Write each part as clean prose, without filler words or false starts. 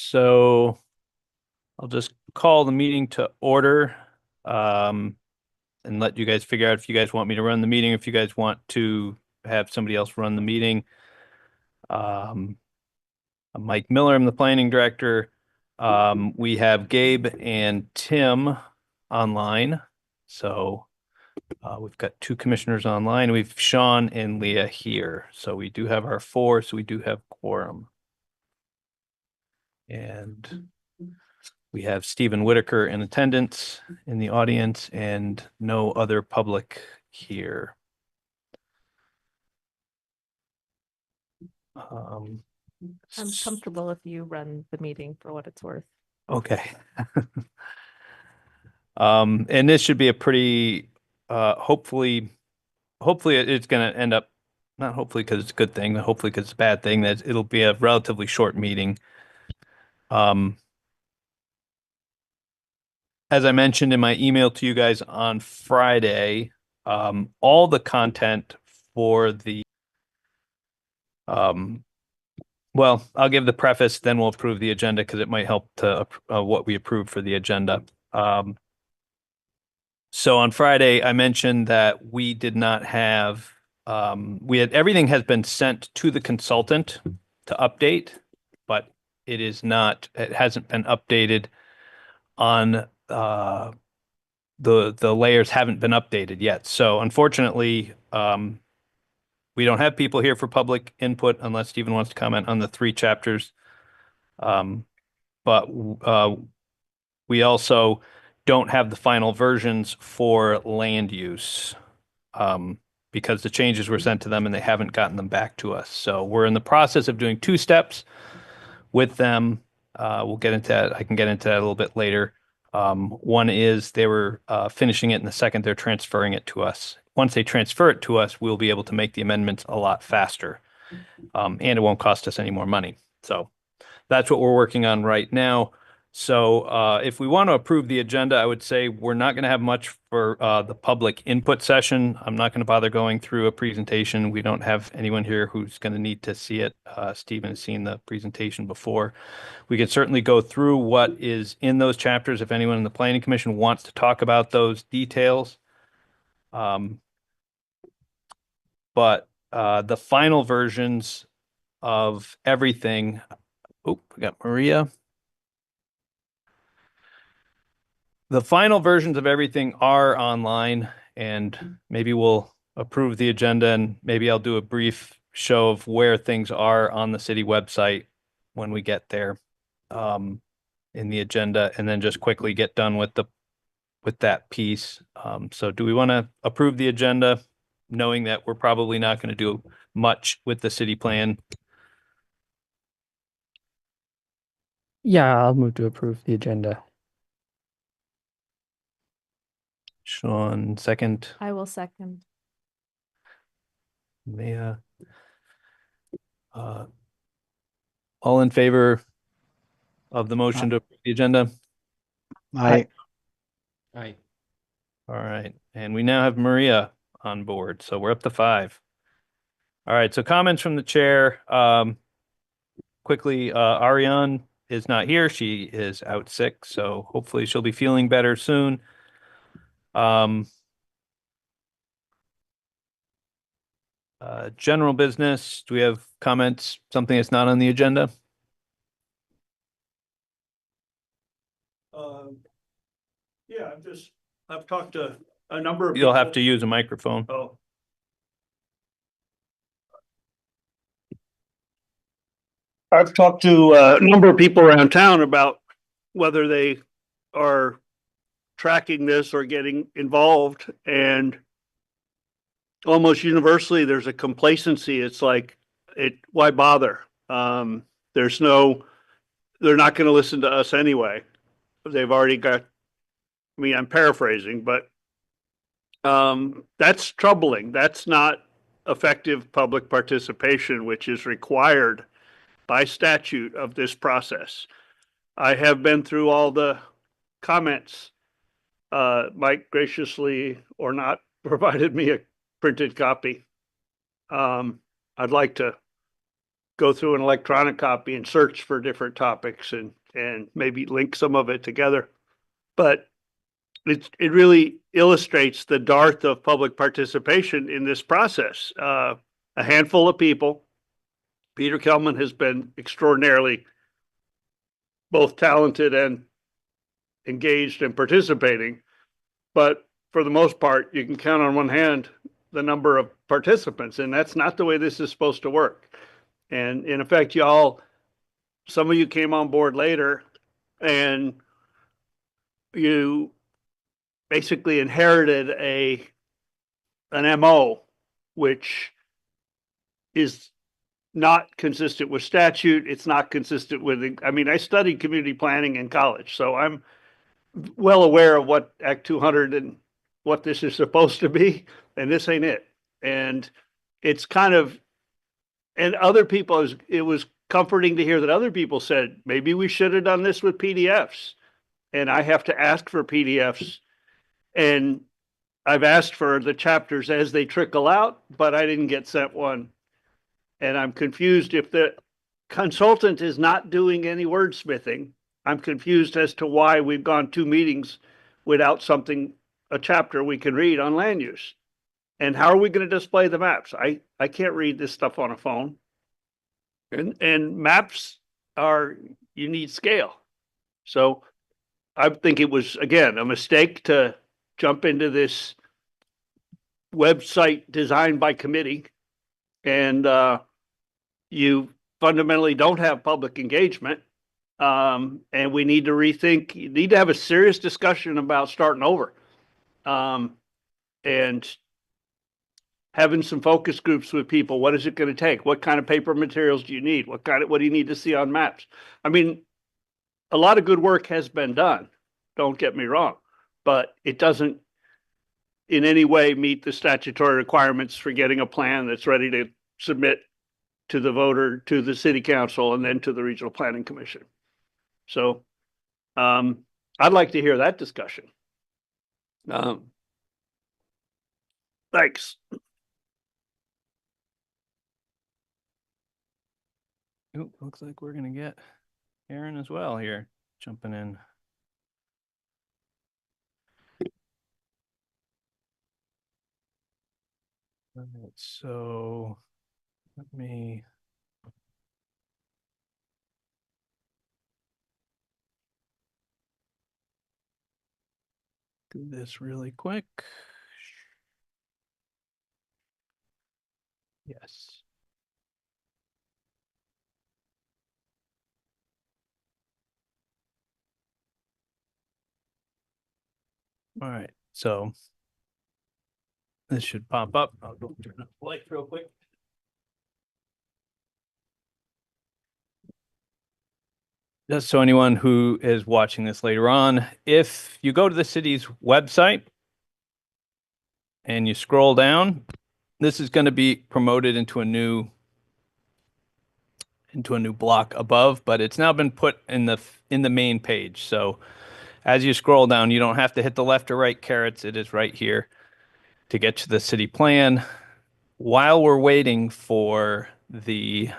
So I'll just call the meeting to order um, and let you guys figure out if you guys want me to run the meeting, if you guys want to have somebody else run the meeting. Um, I'm Mike Miller, I'm the planning director. We have Gabe and Tim online. So we've got two commissioners online. We've Sean and Leah here. So we do have our four, so we do have quorum. And we have Stephen Whitaker in attendance in the audience and no other public here. Um, I'm comfortable if you run the meeting for what it's worth. Okay. And this should be a pretty, hopefully it's going to end up, not hopefully because it's a good thing, but hopefully because it's a bad thing, that it'll be a relatively short meeting. As I mentioned in my email to you guys on Friday, all the content for um, well, I'll give the preface, then we'll approve the agenda because it might help to what we approve for the agenda. So on Friday, I mentioned that we did not have, everything has been sent to the consultant to update, but it hasn't been updated on, the layers haven't been updated yet. So unfortunately, we don't have people here for public input unless Stephen wants to comment on the three chapters. But we also don't have the final versions for land use because the changes were sent to them and they haven't gotten them back to us. So we're in the process of doing two steps with them. We'll get into that. I can get into that a little bit later. One is they were finishing it, and the second they're transferring it to us. Once they transfer it to us, we'll be able to make the amendments a lot faster, and it won't cost us any more money. So that's what we're working on right now. So if we want to approve the agenda, I would say we're not going to have much for the public input session. I'm not going to bother going through a presentation. We don't have anyone here who's going to need to see it. Stephen has seen the presentation before. We could certainly go through what is in those chapters if anyone in the Planning Commission wants to talk about those details. But the final versions of everything. Oh, we got Maria. The final versions of everything are online, and maybe we'll approve the agenda, and maybe I'll do a brief show of where things are on the city website when we get there in the agenda, and then just quickly get done with that piece. So do we want to approve the agenda, knowing that we're probably not going to do much with the city plan? Yeah, I'll move to approve the agenda. Sean, second. I will second. Maya. All in favor of the motion to approve the agenda? Aye. Aye. All right. And we now have Maria on board, so we're up to 5. All right, so comments from the chair. Quickly, Ariane is not here. She is out sick, so hopefully she'll be feeling better soon. General business, do we have comments, something that's not on the agenda? Yeah, I've talked to a number of You'll people. have to use a microphone. Oh. I've talked to a number of people around town about whether they are tracking this or getting involved, and almost universally there's a complacency. It's like, why bother? They're not going to listen to us anyway. They've already got, I mean, I'm paraphrasing, but that's troubling. That's not effective public participation, which is required by statute of this process. I have been through all the comments. Mike graciously or not provided me a printed copy. I'd like to go through an electronic copy and search for different topics and maybe link some of it together. But it really illustrates the dearth of public participation in this process. A handful of people. Peter Kelman has been extraordinarily both talented and engaged and participating, but for the most part, you can count on one hand the number of participants, and that's not the way this is supposed to work. And in effect, some of you came on board later, and you basically inherited an MO, which is not consistent with statute. It's not consistent with, I mean, I studied community planning in college, so I'm well aware of what Act 200 and what this is supposed to be, and this ain't it. And it's kind of, and other people, it was comforting to hear that other people said, maybe we should have done this with PDFs. And I have to ask for PDFs. And I've asked for the chapters as they trickle out, but I didn't get sent one. And I'm confused if the consultant is not doing any wordsmithing. I'm confused as to why we've gone 2 meetings without a chapter we can read on land use. And how are we going to display the maps? I can't read this stuff on a phone. And maps you need scale. So I think it was, again, a mistake to jump into this website designed by committee. And you fundamentally don't have public engagement. And we need to rethink, you need to have a serious discussion about starting over. And having some focus groups with people. What is it going to take? What kind of paper materials do you need? What do you need to see on maps? I mean, a lot of good work has been done. Don't get me wrong, but it doesn't in any way meet the statutory requirements for getting a plan that's ready to submit to the voter, to the city council, and then to the regional planning commission. So, I'd like to hear that discussion. Thanks. Ooh, looks like we're gonna get Aaron as well here, jumping in. All right, so let me. Do this really quick. Yes. All right, so this should pop up. I'll go turn up the light real quick. Just so anyone who is watching this later on, if you go to the city's website and you scroll down, this is going to be promoted into a new block above, but it's now been put in the main page. So as you scroll down, you don't have to hit the left or right carrots. It is right here to get to the city plan. While we're waiting for the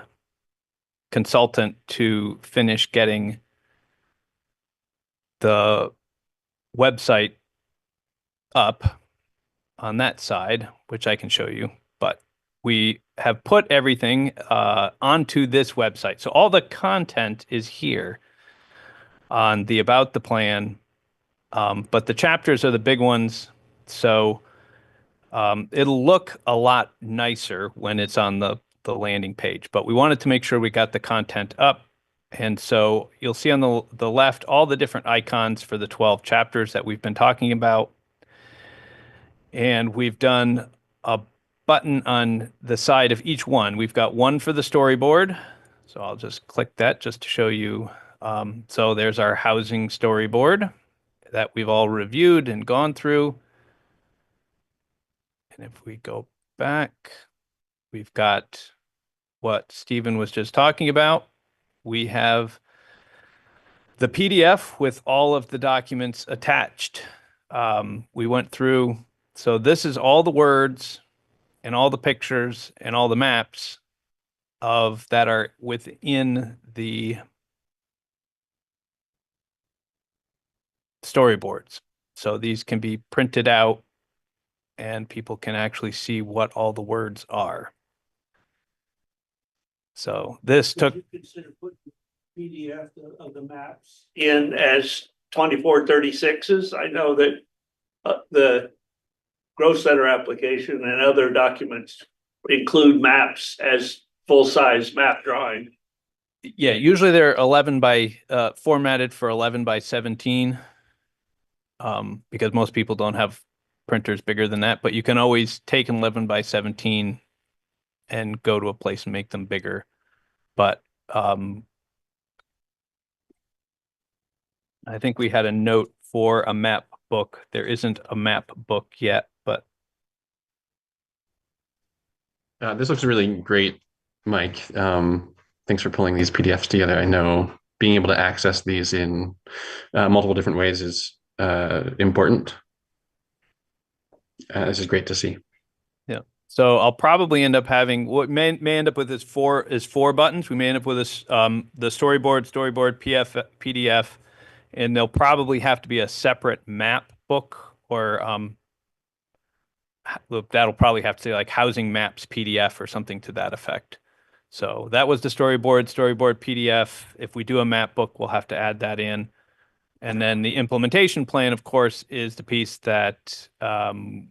consultant to finish getting the website up on that side, which I can show you, but we have put everything onto this website. So all the content is here on the About the Plan, but the chapters are the big ones. So it'll look a lot nicer when it's on the landing page, but we wanted to make sure we got the content up. And so you'll see on the left all the different icons for the 12 chapters that we've been talking about. And we've done a button on the side of each one. We've got one for the storyboard. So I'll just click that just to show you. So there's our housing storyboard that we've all reviewed and gone through. And if we go back, we've got what Stephen was just talking about. We have the PDF with all of the documents attached. We went through, so this is all the words and all the pictures and all the maps of that are within the storyboards. So these can be printed out and people can actually see what all the words are. So this took, Would you consider putting PDF of the maps in as 2436s? I know that the Growth Center application and other documents include maps as full-size map drawing. yeah, usually they're 11 by, formatted for 11 by 17. Because most people don't have printers bigger than that, but you can always take an 11 by 17 and go to a place and make them bigger. But I think we had a note for a map book. There isn't a map book yet, but This looks really great, Mike. Thanks for pulling these PDFs together. I know being able to access these in multiple different ways is important. This is great to see. yeah. So I'll probably end up having what may end up with is four buttons. We may end up with this the storyboard, PDF, and there'll probably have to be a separate map book or that'll probably have to say like housing maps PDF or something to that effect. So that was the storyboard PDF. If we do a map book, we'll have to add that in. And then the implementation plan, of course, is the piece that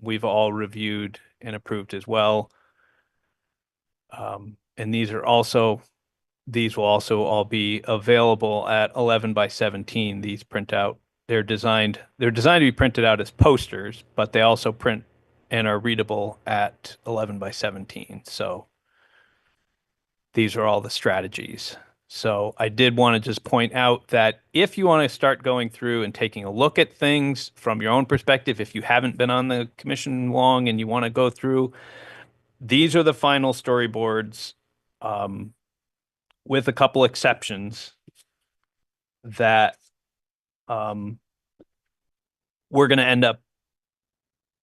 we've all reviewed and approved as well. And these will also all be available at 11 by 17. These print out. They're designed to be printed out as posters, but they also print and are readable at 11 by 17. So these are all the strategies. So I did want to just point out that if you want to start going through and taking a look at things from your own perspective, if you haven't been on the commission long and you want to go through, these are the final storyboards, with a couple exceptions that we're going to end up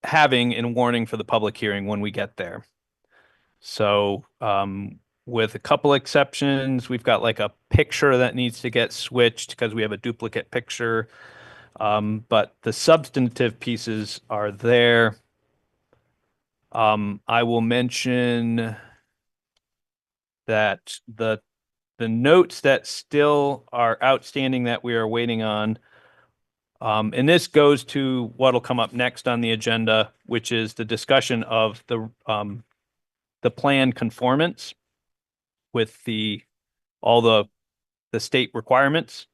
having in warning for the public hearing when we get there. So with a couple exceptions, we've got like a picture that needs to get switched because we have a duplicate picture. But the substantive pieces are there. I will mention that the notes that still are outstanding that we are waiting on, and this goes to what'll come up next on the agenda, which is the discussion of the plan conformance with all the state requirements.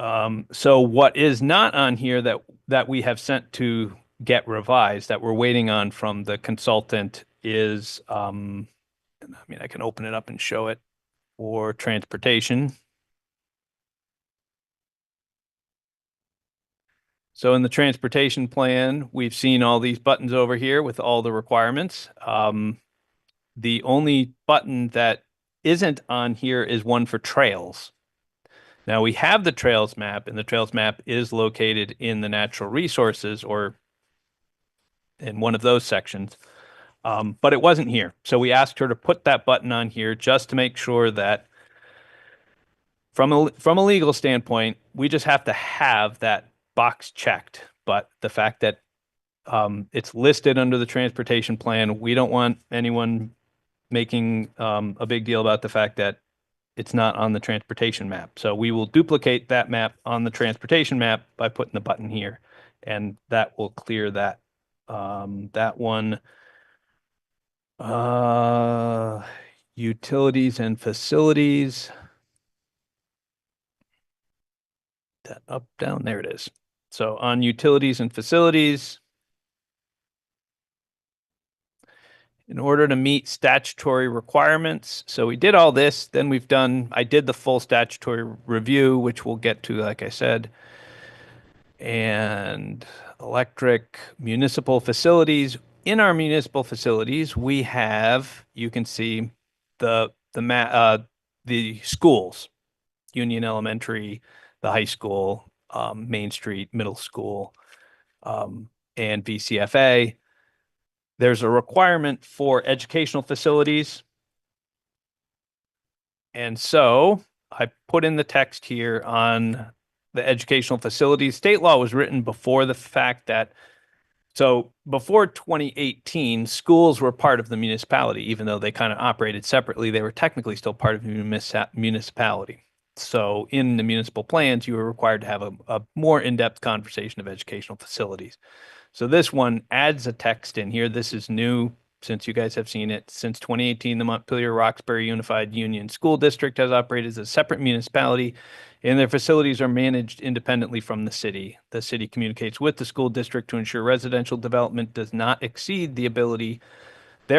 So what is not on here that we have sent to get revised that we're waiting on from the consultant is, I mean, I can open it up and show it for transportation. So in the transportation plan, we've seen all these buttons over here with all the requirements. The only button that isn't on here is one for trails. Now we have the trails map, and the trails map is located in the natural resources or in one of those sections, but it wasn't here. So we asked her to put that button on here just to make sure that from a legal standpoint, we just have to have that box checked. But the fact that it's listed under the transportation plan, we don't want anyone making a big deal about the fact that it's not on the transportation map. So we will duplicate that map on the transportation map by putting the button here, and that will clear that that one. Utilities and facilities. That up, down, there it is. So on utilities and facilities, in order to meet statutory requirements. So we did all this, then I did the full statutory review, which we'll get to, like I said, and electric municipal facilities. In our municipal facilities, we have, you can see the schools, Union Elementary, the high school, Main Street, middle school, and VCFA. There's a requirement for educational facilities. And so I put in the text here on the educational facilities. State law was written before the fact that, so before 2018, schools were part of the municipality, even though they kind of operated separately, they were technically still part of the municipality. So in the municipal plans, you were required to have a more in-depth conversation of educational facilities. So this one adds a text in here. This is new since you guys have seen it. Since 2018, the Montpelier Roxbury Unified Union School District has operated as a separate municipality, and their facilities are managed independently from the city. The city communicates with the school district to ensure residential development does not exceed their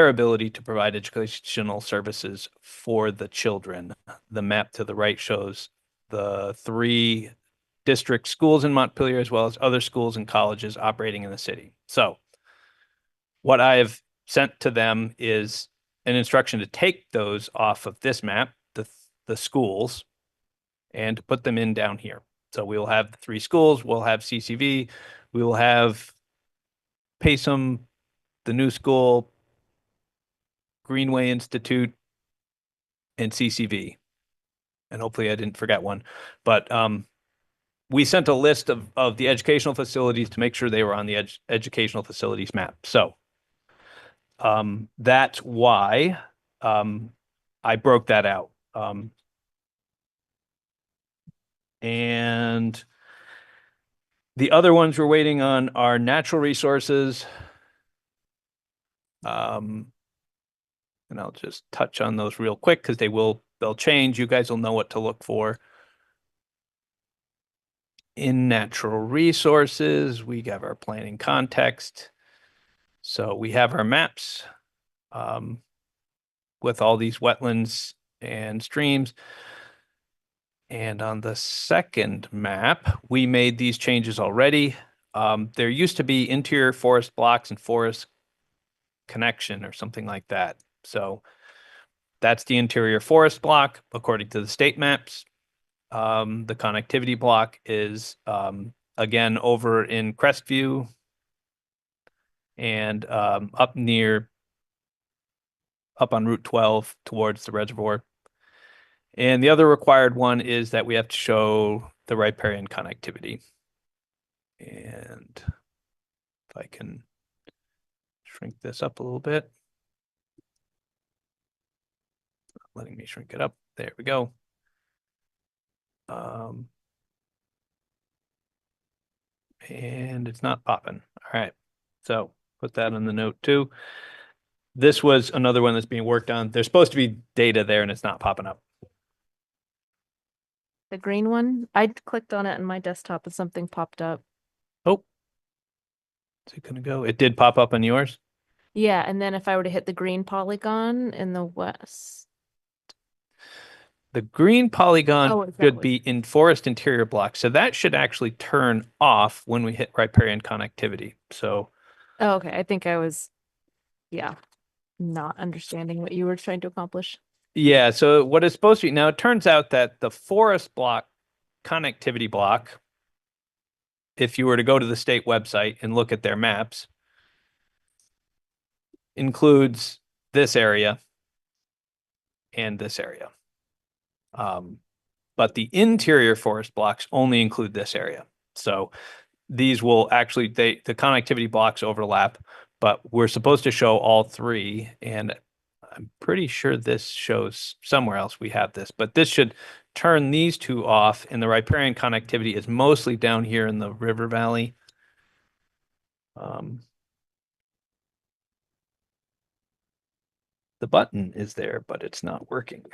ability to provide educational services for the children. The map to the right shows the 3 district schools in Montpelier, as well as other schools and colleges operating in the city. So what I have sent to them is an instruction to take those off of this map, the schools, and to put them in down here. So we will have the 3 schools, we'll have CCV, we will have Pasom, the new school, Greenway Institute, and CCV. And hopefully I didn't forget one. But we sent a list of the educational facilities to make sure they were on the educational facilities map. So that's why I broke that out. And the other ones we're waiting on are natural resources. And I'll just touch on those real quick because they'll change. You guys will know what to look for. In natural resources, we have our planning context. So we have our maps with all these wetlands and streams. And on the second map, we made these changes already. There used to be interior forest blocks and forest connection or something like that. So that's the interior forest block according to the state maps. The connectivity block is again over in Crestview and up on Route 12 towards the reservoir. And the other required one is that we have to show the riparian connectivity. And if I can shrink this up a little bit. Letting me shrink it up. There we go. And it's not popping. All right. So put that in the note too. This was another one that's being worked on. There's supposed to be data there and it's not popping up. The green one, I clicked on it on my desktop and something popped up. Oh, is it gonna go? It did pop up on yours? Yeah, and then if I were to hit the green polygon in the west. The green polygon Oh, is that should what- be in forest interior block. So that should actually turn off when we hit riparian connectivity. So Oh, okay. I think I was, yeah, not understanding what you were trying to accomplish. yeah, so what it's supposed to be now, it turns out that the forest block connectivity block, if you were to go to the state website and look at their maps, includes this area and this area. But the interior forest blocks only include this area. So these will actually, the connectivity blocks overlap, but we're supposed to show all 3. And I'm pretty sure this shows somewhere else we have this, but this should turn these 2 off. And the riparian connectivity is mostly down here in the river valley. The button is there, but it's not working.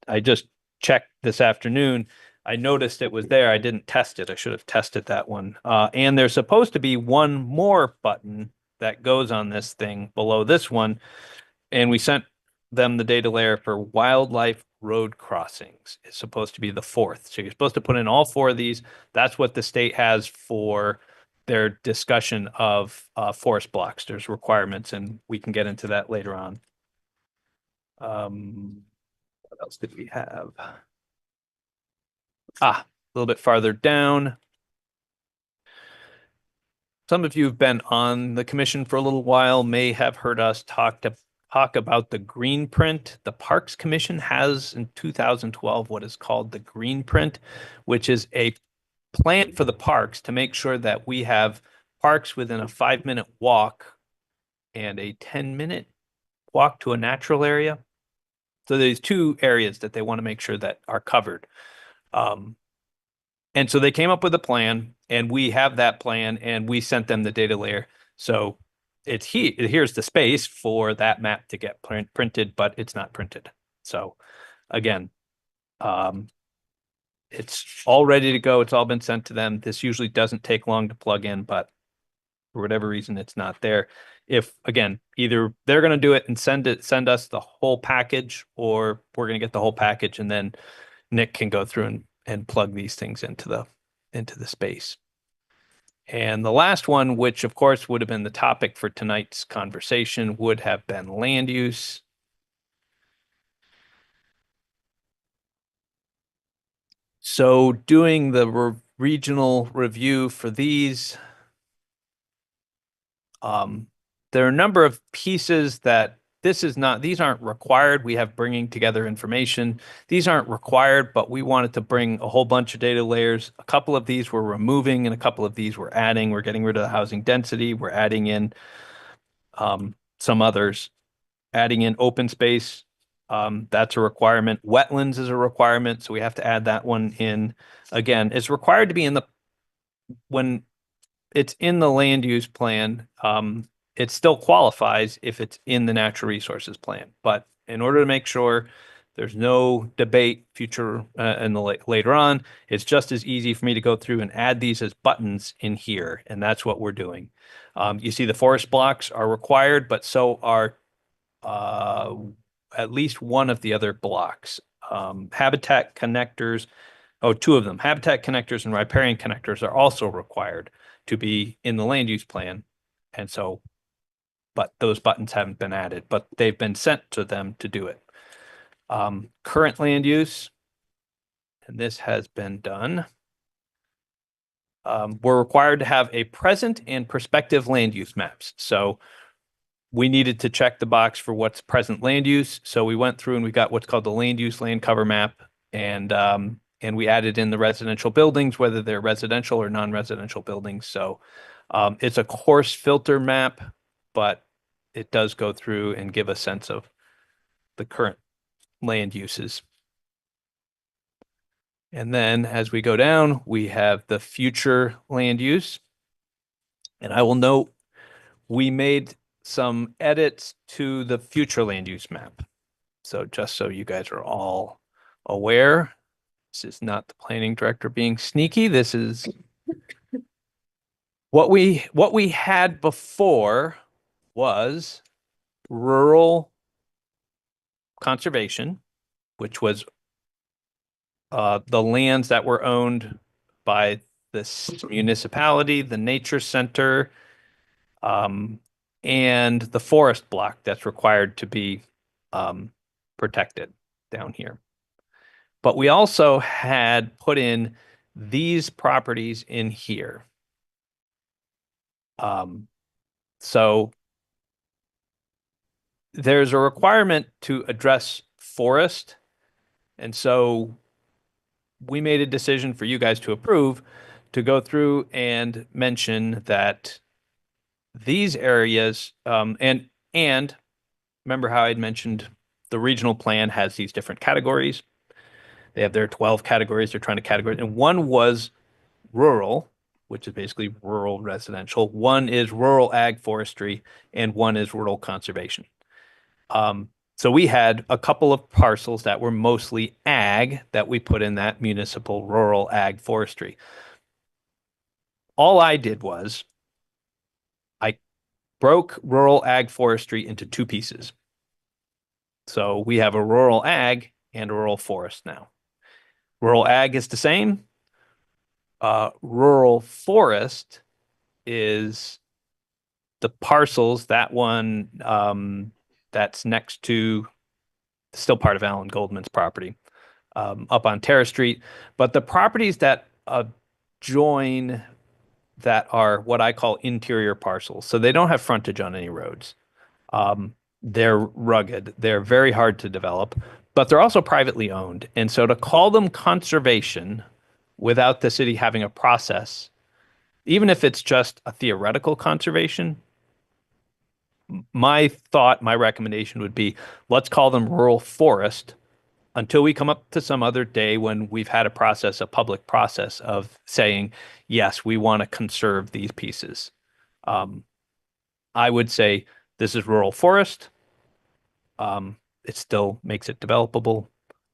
I just checked this afternoon. I noticed it was there. I didn't test it. I should have tested that one. And there's supposed to be one more button that goes on this thing below this one. And we sent them the data layer for wildlife road crossings. It's supposed to be the 4th. So you're supposed to put in all 4 of these. That's what the state has for their discussion of forest blocks. There's requirements, and we can get into that later on. What else did we have? A little bit farther down. Some of you have been on the commission for a little while, may have heard us talk talk about the green print. The Parks Commission has in 2012 what is called the green print, which is a plan for the parks to make sure that we have parks within a 5-minute walk and a 10-minute walk to a natural area. So there's two areas that they want to make sure that are covered. And so they came up with a plan, and we have that plan, and we sent them the data layer. So here's the space for that map to get printed, but it's not printed. So again, it's all ready to go. It's all been sent to them. This usually doesn't take long to plug in, but for whatever reason, it's not there. If again, either they're going to do it and send us the whole package, or we're going to get the whole package, and then Nick can go through and plug these things into the space. And the last one, which of course would have been the topic for tonight's conversation, would have been land use. So doing the regional review for these, there are a number of pieces that these aren't required. We have bringing together information. These aren't required, but we wanted to bring a whole bunch of data layers. A couple of these we're removing and a couple of these we're adding. We're getting rid of the housing density. We're adding in some others, adding in open space. That's a requirement. Wetlands is a requirement, so we have to add that one in. Again, it's required to be when it's in the land use plan. It still qualifies if it's in the natural resources plan. But in order to make sure there's no debate later on, it's just as easy for me to go through and add these as buttons in here, and that's what we're doing. You see the forest blocks are required, but so are at least one of the other blocks. Habitat connectors, two of them. Habitat connectors and riparian connectors are also required to be in the land use plan. And so, but those buttons haven't been added, but they've been sent to them to do it. Current land use, and this has been done. We're required to have a present and prospective land use maps. So we needed to check the box for what's present land use. So we went through and we got what's called the land use land cover map, and we added in the residential buildings, whether they're residential or non-residential buildings. So it's a coarse filter map, but it does go through and give a sense of the current land uses. And then as we go down, we have the future land use. And I will note we made some edits to the future land use map. So just so you guys are all aware, this is not the planning director being sneaky. This is what we had before was rural conservation, which was the lands that were owned by this municipality, the nature center, and the forest block that's required to be protected down here. But we also had put in these properties in here. So there's a requirement to address forest. And so we made a decision for you guys to approve to go through and mention that these areas, and remember how I'd mentioned the regional plan has these different categories. They have their 12 categories they're trying to categorize, and one was rural, which is basically rural residential. One is rural ag forestry, and one is rural conservation. So we had a couple of parcels that were mostly ag that we put in that municipal rural ag forestry. All I did was I broke rural ag forestry into two pieces. So we have a rural ag and a rural forest now. Rural ag is the same. Rural forest is the parcels, that one that's next to, still part of Alan Goldman's property, up on Terrace Street. But the properties that join that are what I call interior parcels. So they don't have frontage on any roads. they're rugged. They're very hard to develop, but they're also privately owned. And so to call them conservation without the city having a process, even if it's just a theoretical conservation, my thought, my recommendation would be let's call them rural forest until we come up to some other day when we've had a process, a public process of saying, yes, we want to conserve these pieces. Um, I would say this is rural forest. It still makes it developable.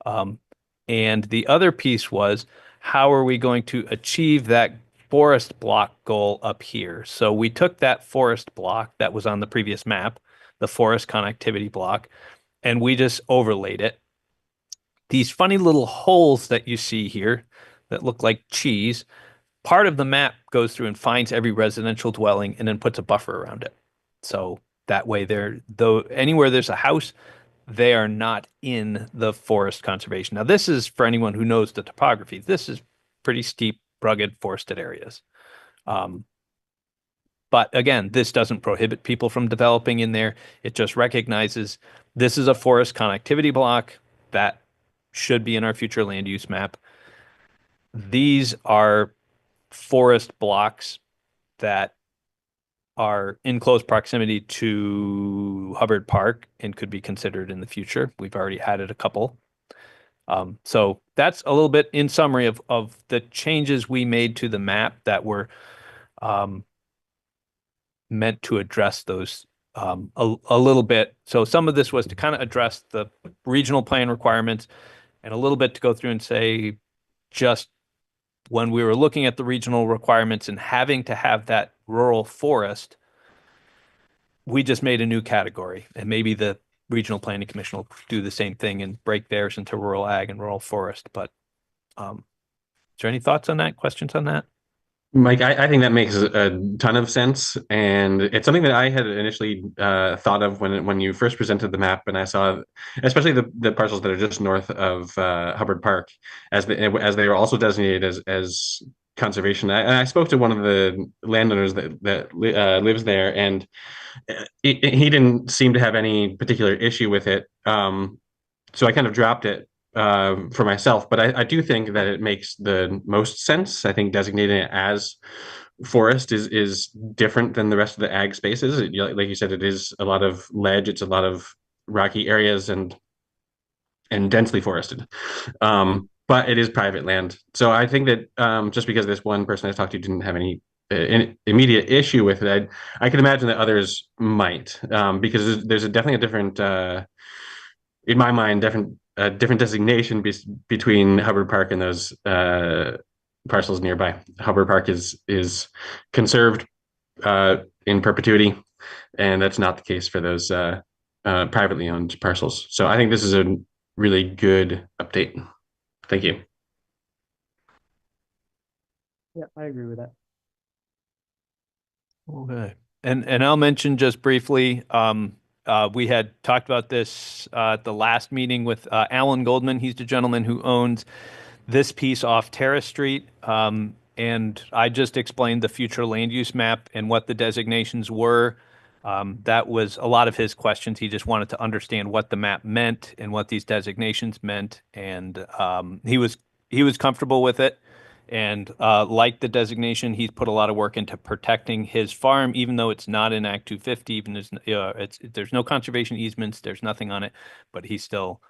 Um, and the other piece was how are we going to achieve that forest block goal up here? So we took that forest block that was on the previous map, the forest connectivity block, and we just overlaid it. These funny little holes that you see here that look like cheese, part of the map goes through and finds every residential dwelling and then puts a buffer around it. So that way there, though anywhere there's a house, they are not in the forest conservation. Now, this is for anyone who knows the topography. This is pretty steep, rugged forested areas. Um, but again, this doesn't prohibit people from developing in there. It just recognizes this is a forest connectivity block that should be in our future land use map. These are forest blocks that are in close proximity to Hubbard Park and could be considered in the future. We've already added a couple. So that's a little bit in summary of the changes we made to the map that were meant to address those a little bit. So some of this was to kind of address the regional plan requirements and a little bit to go through and say just when we were looking at the regional requirements and having to have that rural forest, we just made a new category. And maybe the regional planning commission will do the same thing and break theirs into rural ag and rural forest. But is there any thoughts on that? Questions on that? Mike, I think that makes a ton of sense, and it's something that I had initially thought of when you first presented the map, and I saw, especially the parcels that are just north of Hubbard Park, as they are also designated as conservation. I spoke to one of the landowners that lives there, and he didn't seem to have any particular issue with it. So I kind of dropped it for myself, but I do think that it makes the most sense. I think designating it as forest is different than the rest of the ag spaces. Like you said, it is a lot of ledge, it's a lot of rocky areas and densely forested. But it is private land. So I think that just because this one person I talked to didn't have any immediate issue with it, I can imagine that others might, because there's definitely a different in my mind, different designation between Hubbard Park and those parcels nearby. Hubbard Park is conserved in perpetuity, and that's not the case for those privately owned parcels. So I think this is a really good update. Thank you. Yeah, I agree with that. Okay. And I'll mention just briefly, we had talked about this at the last meeting with Alan Goldman. He's the gentleman who owns this piece off Terrace Street. And I just explained the future land use map and what the designations were. That was a lot of his questions. He just wanted to understand what the map meant and what these designations meant. And he was comfortable with it. And like the designation, he's put a lot of work into protecting his farm, even though it's not in Act 250. Even there's no conservation easements, there's nothing on it, but he still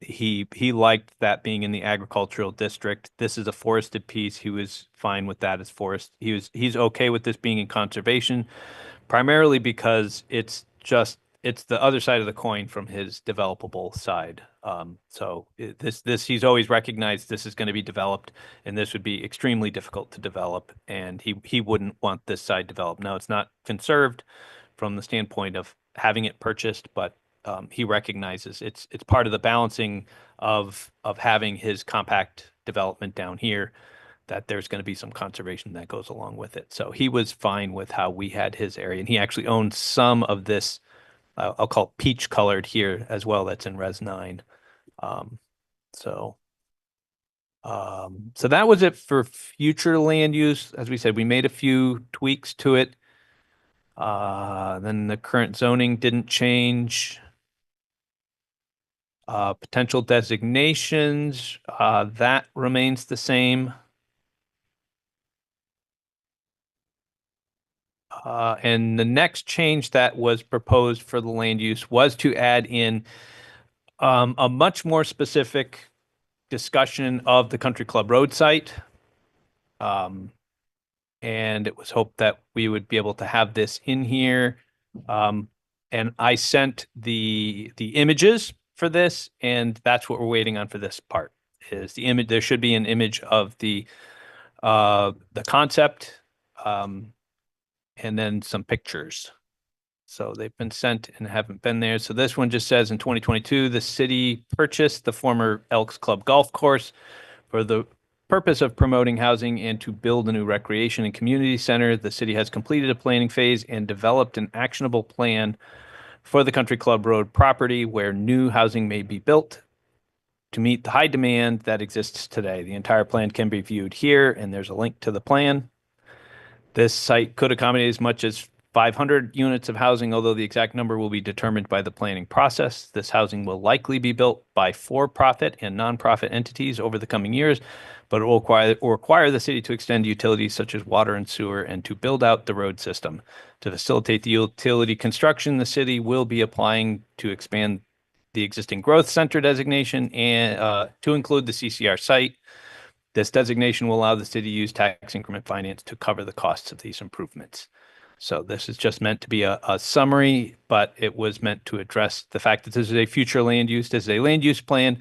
he liked that being in the agricultural district. This is a forested piece. He was fine with that as forest. He's okay with this being in conservation, primarily because it's the other side of the coin from his developable side. This he's always recognized this is going to be developed, and this would be extremely difficult to develop, and he wouldn't want this side developed. Now it's not conserved from the standpoint of having it purchased, but he recognizes it's part of the balancing of having his compact development down here, that there's going to be some conservation that goes along with it. So he was fine with how we had his area, and he actually owns some of this. I'll call it peach colored here as well. That's in Res 9. Um, so that was it for future land use. As we said, we made a few tweaks to it. Then the current zoning didn't change. Potential designations, that remains the same. And the next change that was proposed for the land use was to add in a much more specific discussion of the Country Club Road site. And it was hoped that we would be able to have this in here. And I sent the images for this, and that's what we're waiting on for this part, is the image. There should be an image of the concept, and then some pictures. So they've been sent and haven't been there. So this one just says in 2022, the city purchased the former Elks Club golf course for the purpose of promoting housing and to build a new recreation and community center. The city has completed a planning phase and developed an actionable plan for the Country Club Road property where new housing may be built to meet the high demand that exists today. The entire plan can be viewed here, and there's a link to the plan. This site could accommodate as much as 500 units of housing, although the exact number will be determined by the planning process. This housing will likely be built by for-profit and nonprofit entities over the coming years, but it will require the city to extend utilities such as water and sewer and to build out the road system. To facilitate the utility construction, the city will be applying to expand the existing growth center designation and to include the CCR site. This designation will allow the city to use tax increment finance to cover the costs of these improvements. So this is just meant to be a summary, but it was meant to address the fact that this is a future land use. This is a land use plan,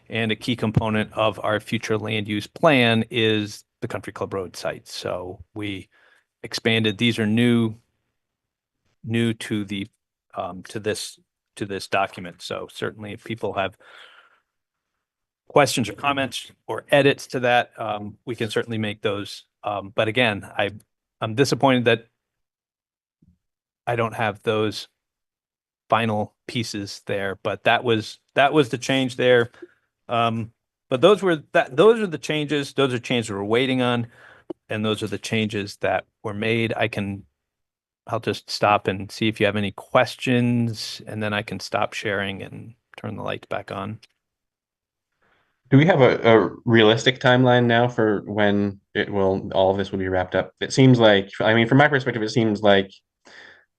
and a key component of our future land use plan is the Country Club Road site. So we expanded. These are new to the to this document. So certainly, if people have questions or comments or edits to that, we can certainly make those. But again, I'm disappointed that I don't have those final pieces there, but that was the change there. But those are the changes. Those are changes we're waiting on, and those are the changes that were made. I'll just stop and see if you have any questions, and then I can stop sharing and turn the lights back on. Do we have a realistic timeline now for when all of this will be wrapped up? It seems like, I mean, from my perspective, it seems like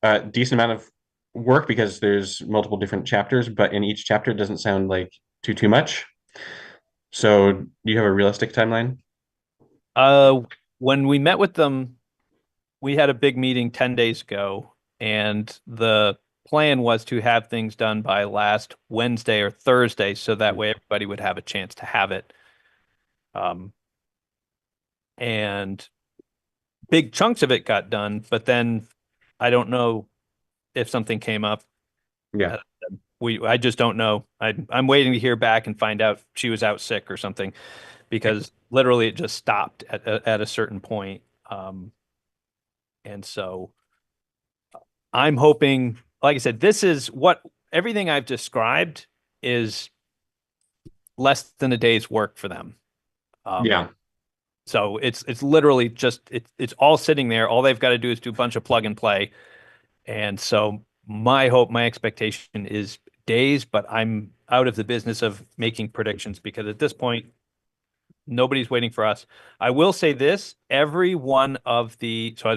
a decent amount of work because there's multiple different chapters, but in each chapter it doesn't sound like too much. So do you have a realistic timeline? When we met with them, we had a big meeting 10 days ago, and the plan was to have things done by last Wednesday or Thursday, so that way everybody would have a chance to have it. And big chunks of it got done, but then I don't know if something came up. Yeah. I just don't know. I'm waiting to hear back and find out if she was out sick or something, because literally it just stopped at a certain point. And so I'm hoping, like I said, this is what everything I've described is less than a day's work for them. Yeah. So it's literally just it's all sitting there. All they've got to do is do a bunch of plug and play. And so my expectation is days, but I'm out of the business of making predictions because at this point, nobody's waiting for us. I will say this, so as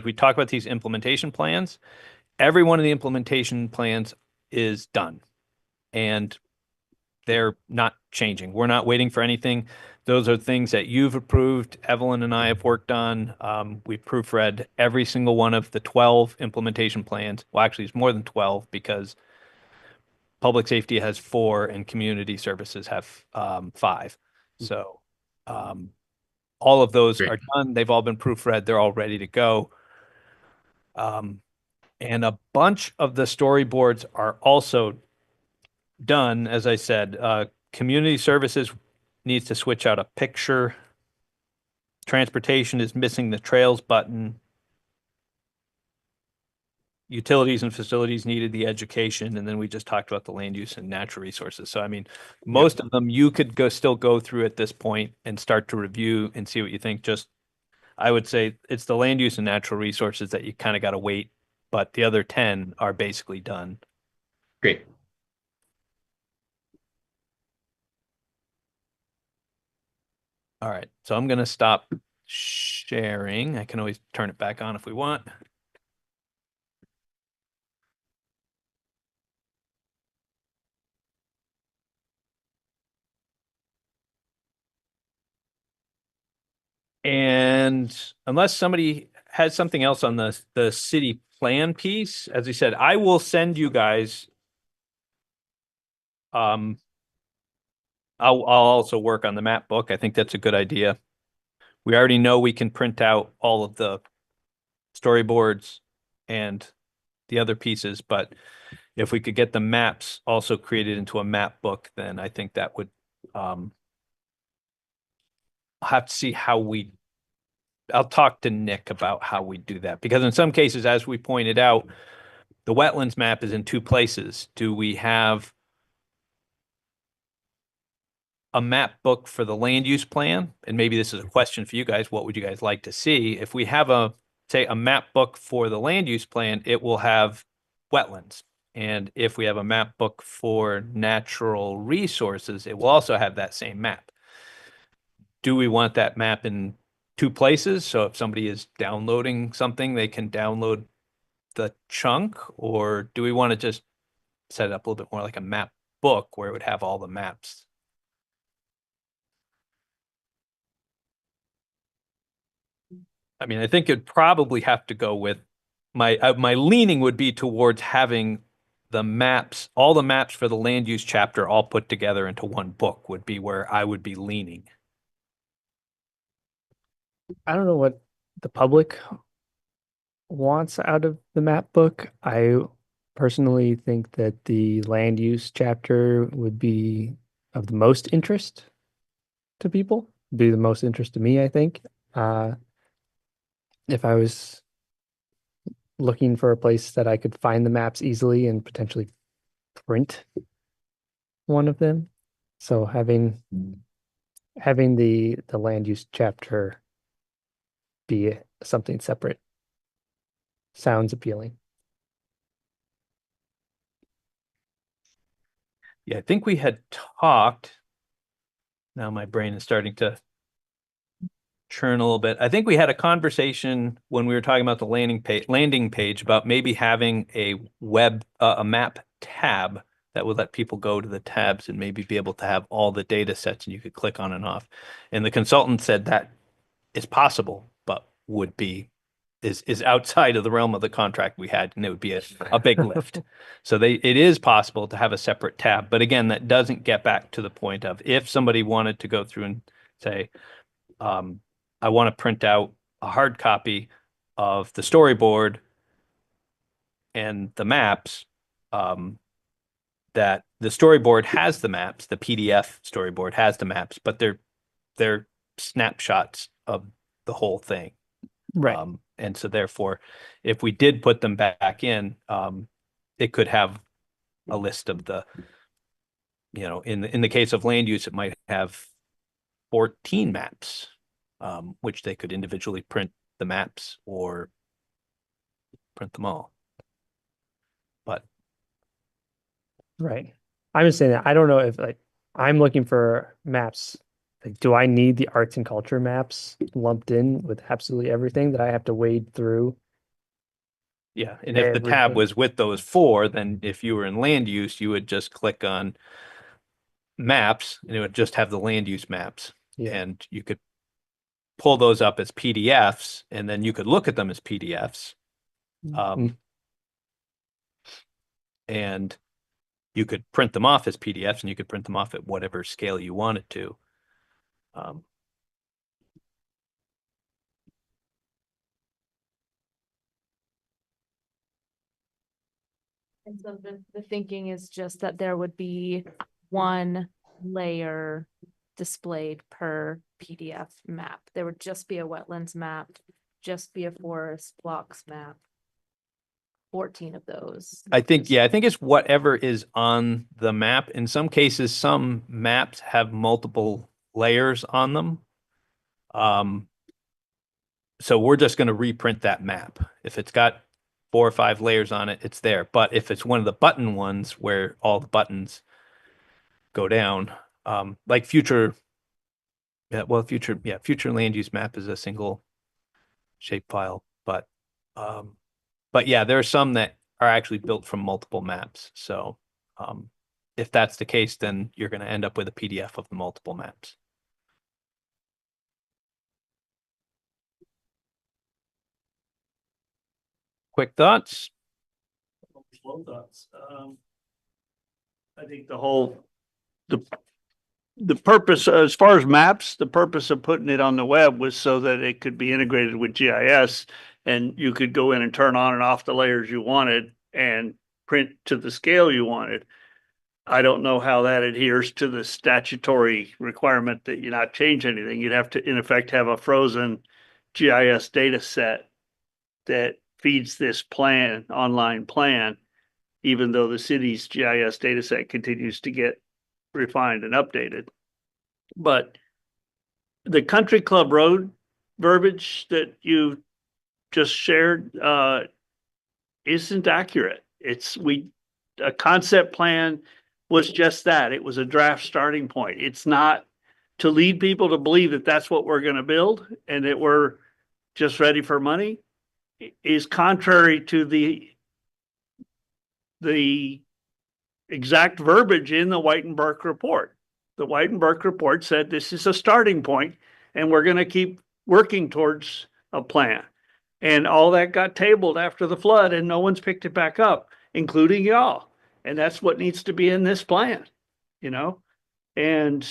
we talk about these implementation plans, every one of the implementation plans is done. And they're not changing. We're not waiting for anything. Those are things that you've approved. Evelyn and I have worked on. We've proofread every single one of the 12 implementation plans. Well, actually, it's more than 12 because public safety has 4 and community services have 5. So all of those Great. are done. They've all been proofread. They're all ready to go. And a bunch of the storyboards are also done. As I said, community services needs to switch out a picture. Transportation is missing the trails button. Utilities and facilities needed the education, and then we just talked about the land use and natural resources. So I mean, most of them you could still go through at this point and start to review and see what you think. Just I would say it's the land use and natural resources that you kind of got to wait but the other 10 are basically done. Great. All right, so I'm gonna stop sharing. I can always turn it back on if we want. And unless somebody has something else on the city plan piece, as I said, I will send you guys. Um, I'll also work on the map book. I think that's a good idea. We already know we can print out all of the storyboards and the other pieces, but if we could get the maps also created into a map book, then I think that would, I'll have to see how I'll talk to Nick about how we do that, because in some cases, as we pointed out, the wetlands map is in two places. Do we have a map book for the land use plan? And maybe this is a question for you guys. What would you guys like to see? If we have say, a map book for the land use plan, it will have wetlands. And if we have a map book for natural resources, it will also have that same map. Do we want that map in two places? So if somebody is downloading something, they can download the chunk, or do we want to just set it up a little bit more like a map book where it would have all the maps? I mean, I think it'd probably have to go with my leaning would be towards having the maps, all the maps for the land use chapter all put together into one book would be where I would be leaning. I don't know what the public wants out of the map book. I personally think that the land use chapter would be of the most interest to people, be the most interest to me, I think. If I was looking for a place that I could find the maps easily and potentially print one of them. So having the land use chapter be something separate sounds appealing. Yeah, I think we had talked. Now my brain is starting to churn a little bit. I think we had a conversation when we were talking about the landing page about maybe having a a map tab that would let people go to the tabs and maybe be able to have all the data sets and you could click on and off. And the consultant said that is possible, but would be is outside of the realm of the contract we had, and it would be a big lift. So it is possible to have a separate tab, but again, that doesn't get back to the point of if somebody wanted to go through and say, I want to print out a hard copy of the storyboard and the maps, that the storyboard has the maps, the PDF storyboard has the maps, but they're snapshots of the whole thing. Right. And so therefore, if we did put them back in, it could have a list of the, in the case of land use, it might have 14 maps, which they could individually print the maps or print them all. But Right. I'm just saying that I don't know if like I'm looking for maps. Like, do I need the arts and culture maps lumped in with absolutely everything that I have to wade through? yeah, and if the tab Everything. was with those four, then if you were in land use, you would just click on maps and it would just have the land use maps. Yeah. And you could pull those up as PDFs and then you could look at them as PDFs. Mm. And you could print them off as PDFs and you could print them off at whatever scale you wanted to. And so the thinking is just that there would be one layer displayed per PDF map. There would just be a wetlands map, just be a forest blocks map. 14 of those. I think it's whatever is on the map. In some cases, some maps have multiple layers on them. So we're just going to reprint that map. If it's got 4 or 5 layers on it, it's there. But if it's one of the button ones where all the buttons go down, like future land use map is a single shape file, but yeah, there are some that are actually built from multiple maps. So if that's the case, then you're going to end up with a PDF of the multiple maps. Quick thoughts? Slow thoughts. I think the purpose, as far as maps, the purpose of putting it on the web was so that it could be integrated with GIS, and you could go in and turn on and off the layers you wanted and print to the scale you wanted. I don't know how that adheres to the statutory requirement that you not change anything. You'd have to, in effect, have a frozen GIS data set that feeds this plan, online plan, even though the city's GIS data set continues to get refined and updated. But the country club road verbiage that you just shared isn't accurate. A concept plan was just that. It was a draft starting point. It's not to lead people to believe that that's what we're going to build and that we're just ready for money is contrary to the exact verbiage in the White and Burke report. The White and Burke report said this is a starting point and we're going to keep working towards a plan. And all that got tabled after the flood and no one's picked it back up, including y'all. And that's what needs to be in this plan, you know? And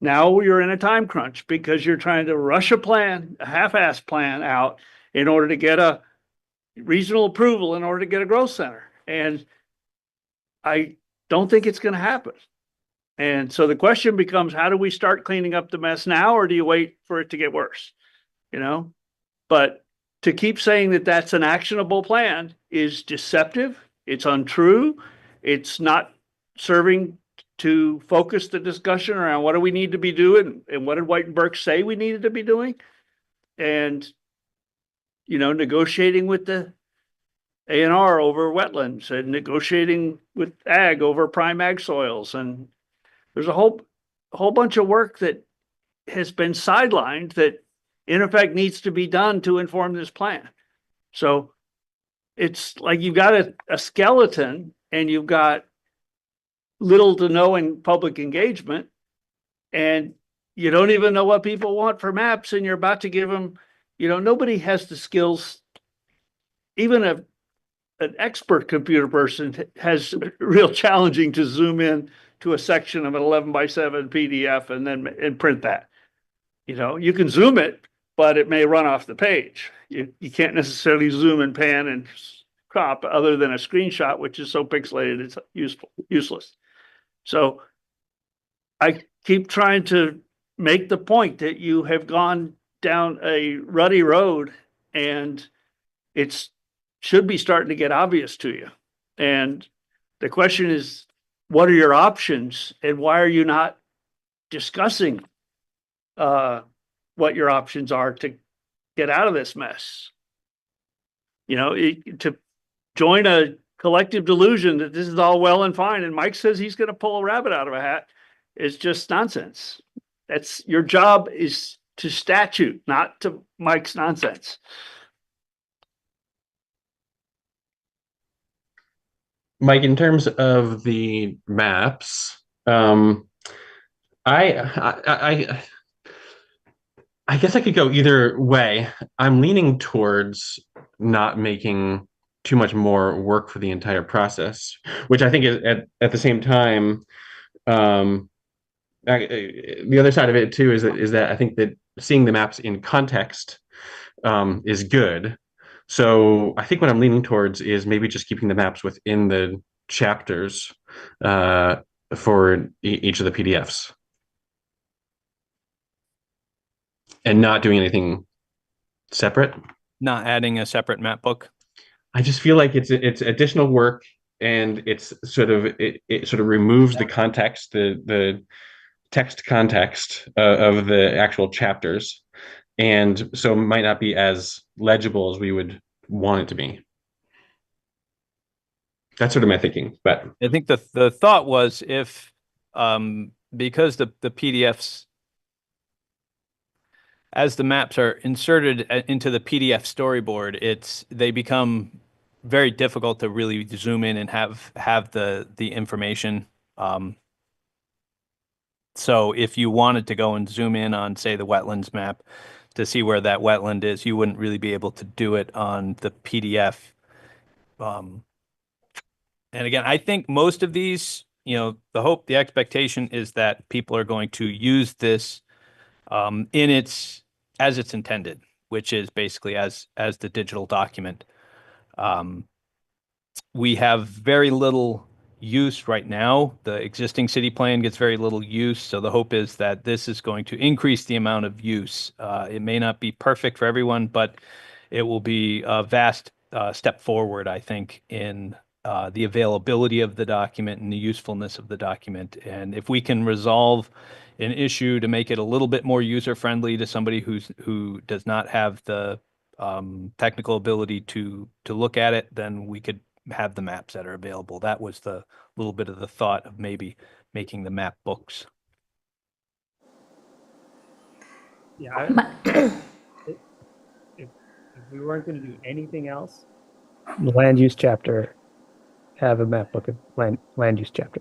now you're in a time crunch because you're trying to rush a plan, a half-assed plan out in order to get a regional approval, in order to get a growth center. And I don't think it's going to happen. And so the question becomes, how do we start cleaning up the mess now, or do you wait for it to get worse? You know, but to keep saying that that's an actionable plan is deceptive. It's untrue. It's not serving to focus the discussion around what do we need to be doing and what did White and Burke say we needed to be doing? And, you know, negotiating with the A&R over wetlands and negotiating with ag over prime ag soils. And there's a whole bunch of work that has been sidelined that in effect needs to be done to inform this plan. So it's like you've got a skeleton and you've got little to no in public engagement, and you don't even know what people want for maps, and you're about to give them, you know, nobody has the skills. Even an expert computer person has real challenging to zoom in to a section of an 11x7 PDF and print that. You know, you can zoom it, but it may run off the page. You can't necessarily zoom and pan and crop other than a screenshot, which is so pixelated it's useless. So I keep trying to make the point that you have gone down a ruddy road and it's should be starting to get obvious to you. And the question is, what are your options and why are you not discussing what your options are to get out of this mess? You know, to join a collective delusion that this is all well and fine and Mike says he's going to pull a rabbit out of a hat is just nonsense. That's your job is to statute, not to Mike's nonsense. Mike, in terms of the maps, I guess I could go either way. I'm leaning towards not making too much more work for the entire process, which I think is at the same time, the other side of it too is that I think that seeing the maps in context is good. So I think what I'm leaning towards is maybe just keeping the maps within the chapters for each of the PDFs and not doing anything separate. Not adding a separate map book. I just feel like it's additional work and it's sort of it sort of removes the context, the text context of the actual chapters, and so might not be as legible as we would want it to be. That's sort of my thinking, but I think the thought was if because the PDFs as the maps are inserted into the PDF storyboard, they become very difficult to really zoom in and have the information. So if you wanted to go and zoom in on, say, the wetlands map to see where that wetland is, you wouldn't really be able to do it on the PDF. And again, I think most of these, the expectation is that people are going to use this in as it's intended, which is basically as the digital document. Um, we have very little use right now. The existing city plan gets very little use, so the hope is that this is going to increase the amount of use. It may not be perfect for everyone, but it will be a vast step forward, I think, in the availability of the document and the usefulness of the document. And if we can resolve an issue to make it a little bit more user-friendly to somebody who does not have the technical ability to look at it, then we could have the maps that are available. That was the little bit of the thought of maybe making the map books. Yeah, if we weren't going to do anything else, the land use chapter have a map book of land use chapter.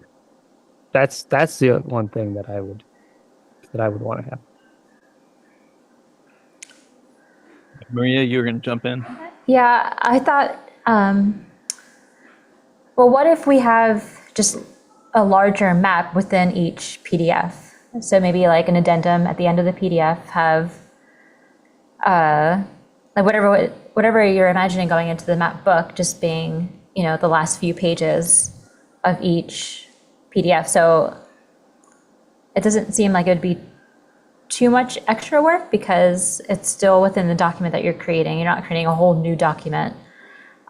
That's the one thing that I would want to have. Maria, you were going to jump in? Yeah, I thought, well, what if we have just a larger map within each PDF? So maybe like an addendum at the end of the PDF have, like whatever you're imagining going into the map book, just being, the last few pages of each PDF. So it doesn't seem like it would be too much extra work because it's still within the document that you're creating. You're not creating a whole new document.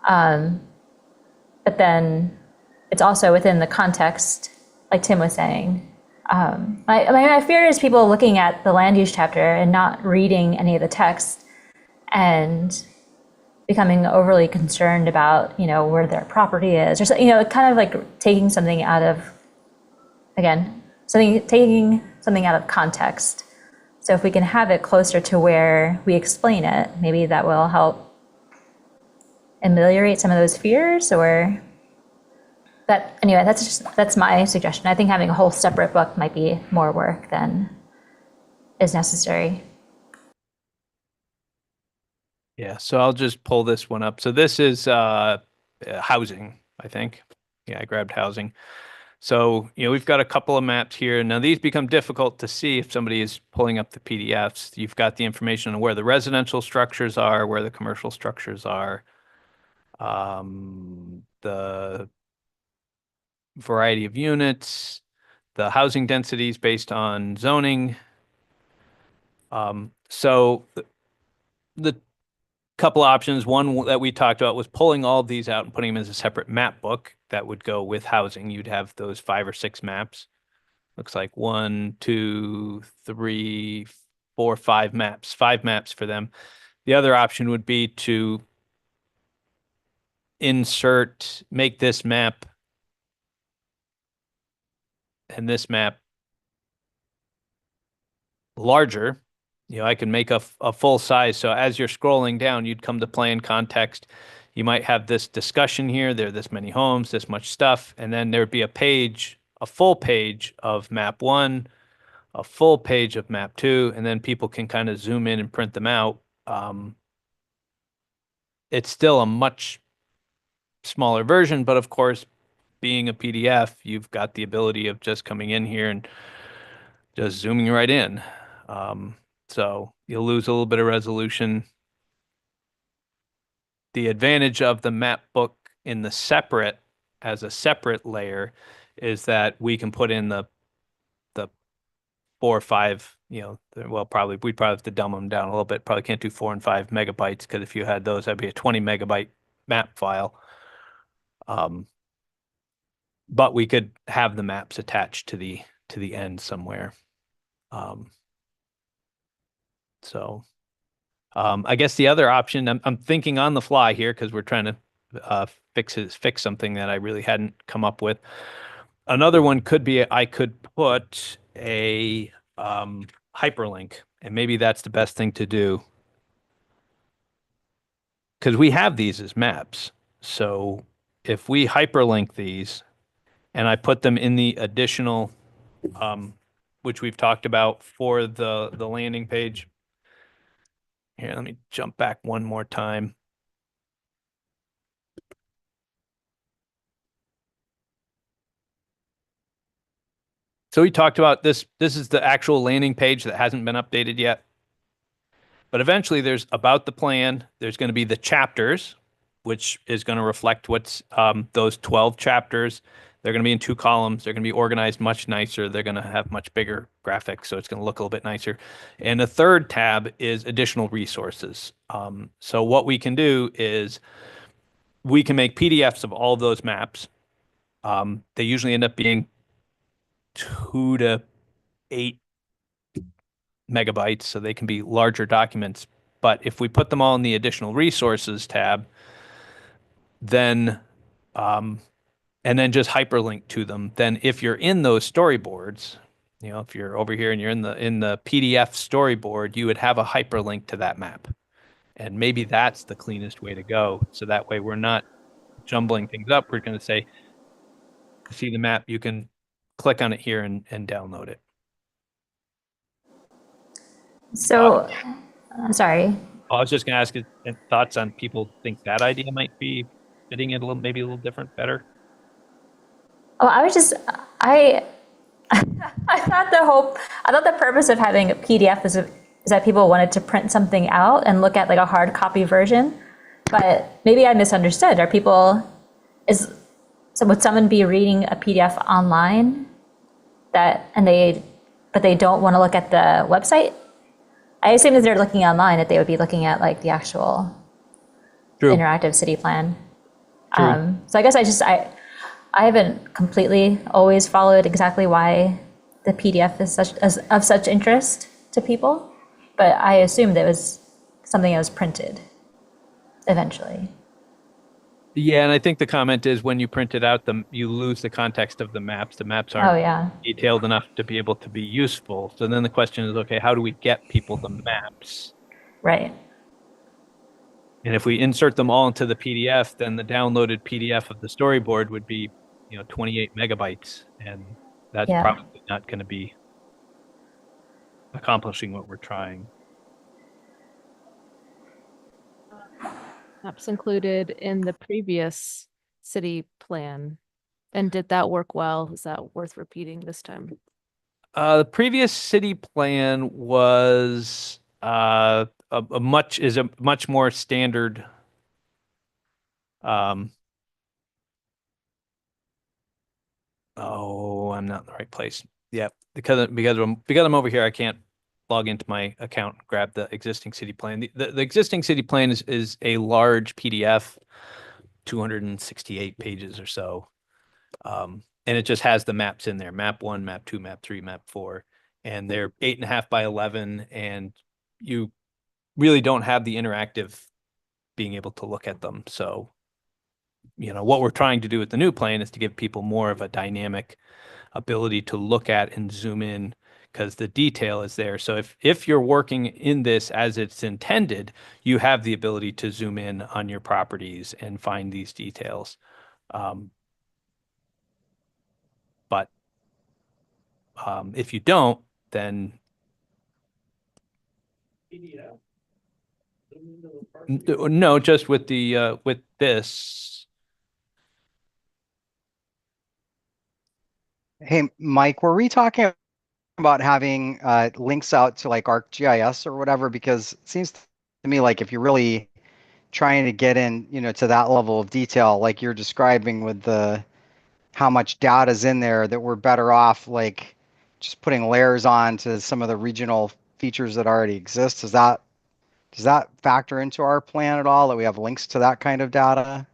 But then it's also within the context, like Tim was saying. My fear is people looking at the land use chapter and not reading any of the text and becoming overly concerned about, where their property is, or, kind of like taking something out of, again, taking something out of context. So if we can have it closer to where we explain it, maybe that will help ameliorate some of those fears. Or that, anyway, that's my suggestion. I think having a whole separate book might be more work than is necessary. Yeah, so I'll just pull this one up. So this is housing, I think. Yeah, I grabbed housing. So, we've got a couple of maps here. Now, these become difficult to see if somebody is pulling up the PDFs. You've got the information on where the residential structures are, where the commercial structures are, the variety of units, the housing densities based on zoning. So the couple options. One that we talked about was pulling all of these out and putting them as a separate map book that would go with housing. You'd have those 5 or 6 maps. Looks like 1, 2, 3, 4, 5 maps. 5 maps for them. The other option would be to make this map and this map larger. I can make a full size. So as you're scrolling down, you'd come to plan context. You might have this discussion here. There are this many homes, this much stuff. And then there'd be a full page of map 1, a full page of map 2, and then people can kind of zoom in and print them out. It's still a much smaller version, but of course, being a PDF, you've got the ability of just coming in here and just zooming right in. So you'll lose a little bit of resolution. The advantage of the map book as a separate layer is that we can put in the 4 or 5, we'd probably have to dumb them down a little bit. Probably can't do 4 and 5 megabytes because if you had those, that'd be a 20 megabyte map file. But we could have the maps attached to the end somewhere. So I guess the other option, I'm thinking on the fly here because we're trying to fix something that I really hadn't come up with. Another one could be I could put a hyperlink, and maybe that's the best thing to do because we have these as maps. So if we hyperlink these and I put them in the additional, which we've talked about for the landing page. Here, let me jump back one more time. So we talked about this. This is the actual landing page that hasn't been updated yet. But eventually there's about the plan. There's going to be the chapters, which is going to reflect what's those 12 chapters. They're going to be in 2 columns. They're going to be organized much nicer. They're going to have much bigger graphics, so it's going to look a little bit nicer. And the third tab is additional resources. So what we can do is we can make PDFs of all of those maps. They usually end up being 2 to 8 megabytes, so they can be larger documents. But if we put them all in the additional resources tab, then and then just hyperlink to them, then if you're in those storyboards, if you're over here and you're in the PDF storyboard, you would have a hyperlink to that map. And maybe that's the cleanest way to go. So that way we're not jumbling things up. We're going to say, see the map, you can click on it here and download it. So, I'm sorry. I was just going to ask thoughts on people think that idea might be fitting it maybe a little different, better. Oh, I I thought the purpose of having a PDF is that people wanted to print something out and look at like a hard copy version. But maybe I misunderstood. So would someone be reading a PDF online but they don't want to look at the website? I assume if they're looking online that they would be looking at like the actual interactive city plan. So I guess I haven't completely always followed exactly why the PDF is of such interest to people, but I assumed it was something that was printed eventually. Yeah, and I think the comment is when you print it out, you lose the context of the maps. The maps aren't detailed enough to be able to be useful. So then the question is, okay, how do we get people the maps? Right. And if we insert them all into the PDF, then the downloaded PDF of the storyboard would be, 28 megabytes. And that's probably not going to be accomplishing what we're trying. Maps included in the previous city plan. And did that work well? Is that worth repeating this time? The previous city plan was a much more standard I'm not in the right place. Yeah, because I'm over here, I can't log into my account and grab the existing city plan. The existing city plan is a large PDF, 268 pages or so. And it just has the maps in there, map 1, map 2, map 3, map 4, and they're 8.5 by 11, and you really don't have the interactive being able to look at them. So, what we're trying to do with the new plan is to give people more of a dynamic ability to look at and zoom in because the detail is there. So if you're working in this as it's intended, you have the ability to zoom in on your properties and find these details. But if you don't, then no, just with with this. Hey, Mike, were we talking about having links out to like ArcGIS or whatever? Because it seems to me like if you're really trying to get in, to that level of detail, like you're describing with how much data is in there, that we're better off like just putting layers on to some of the regional features that already exist. Does that factor into our plan at all, that we have links to that kind of data?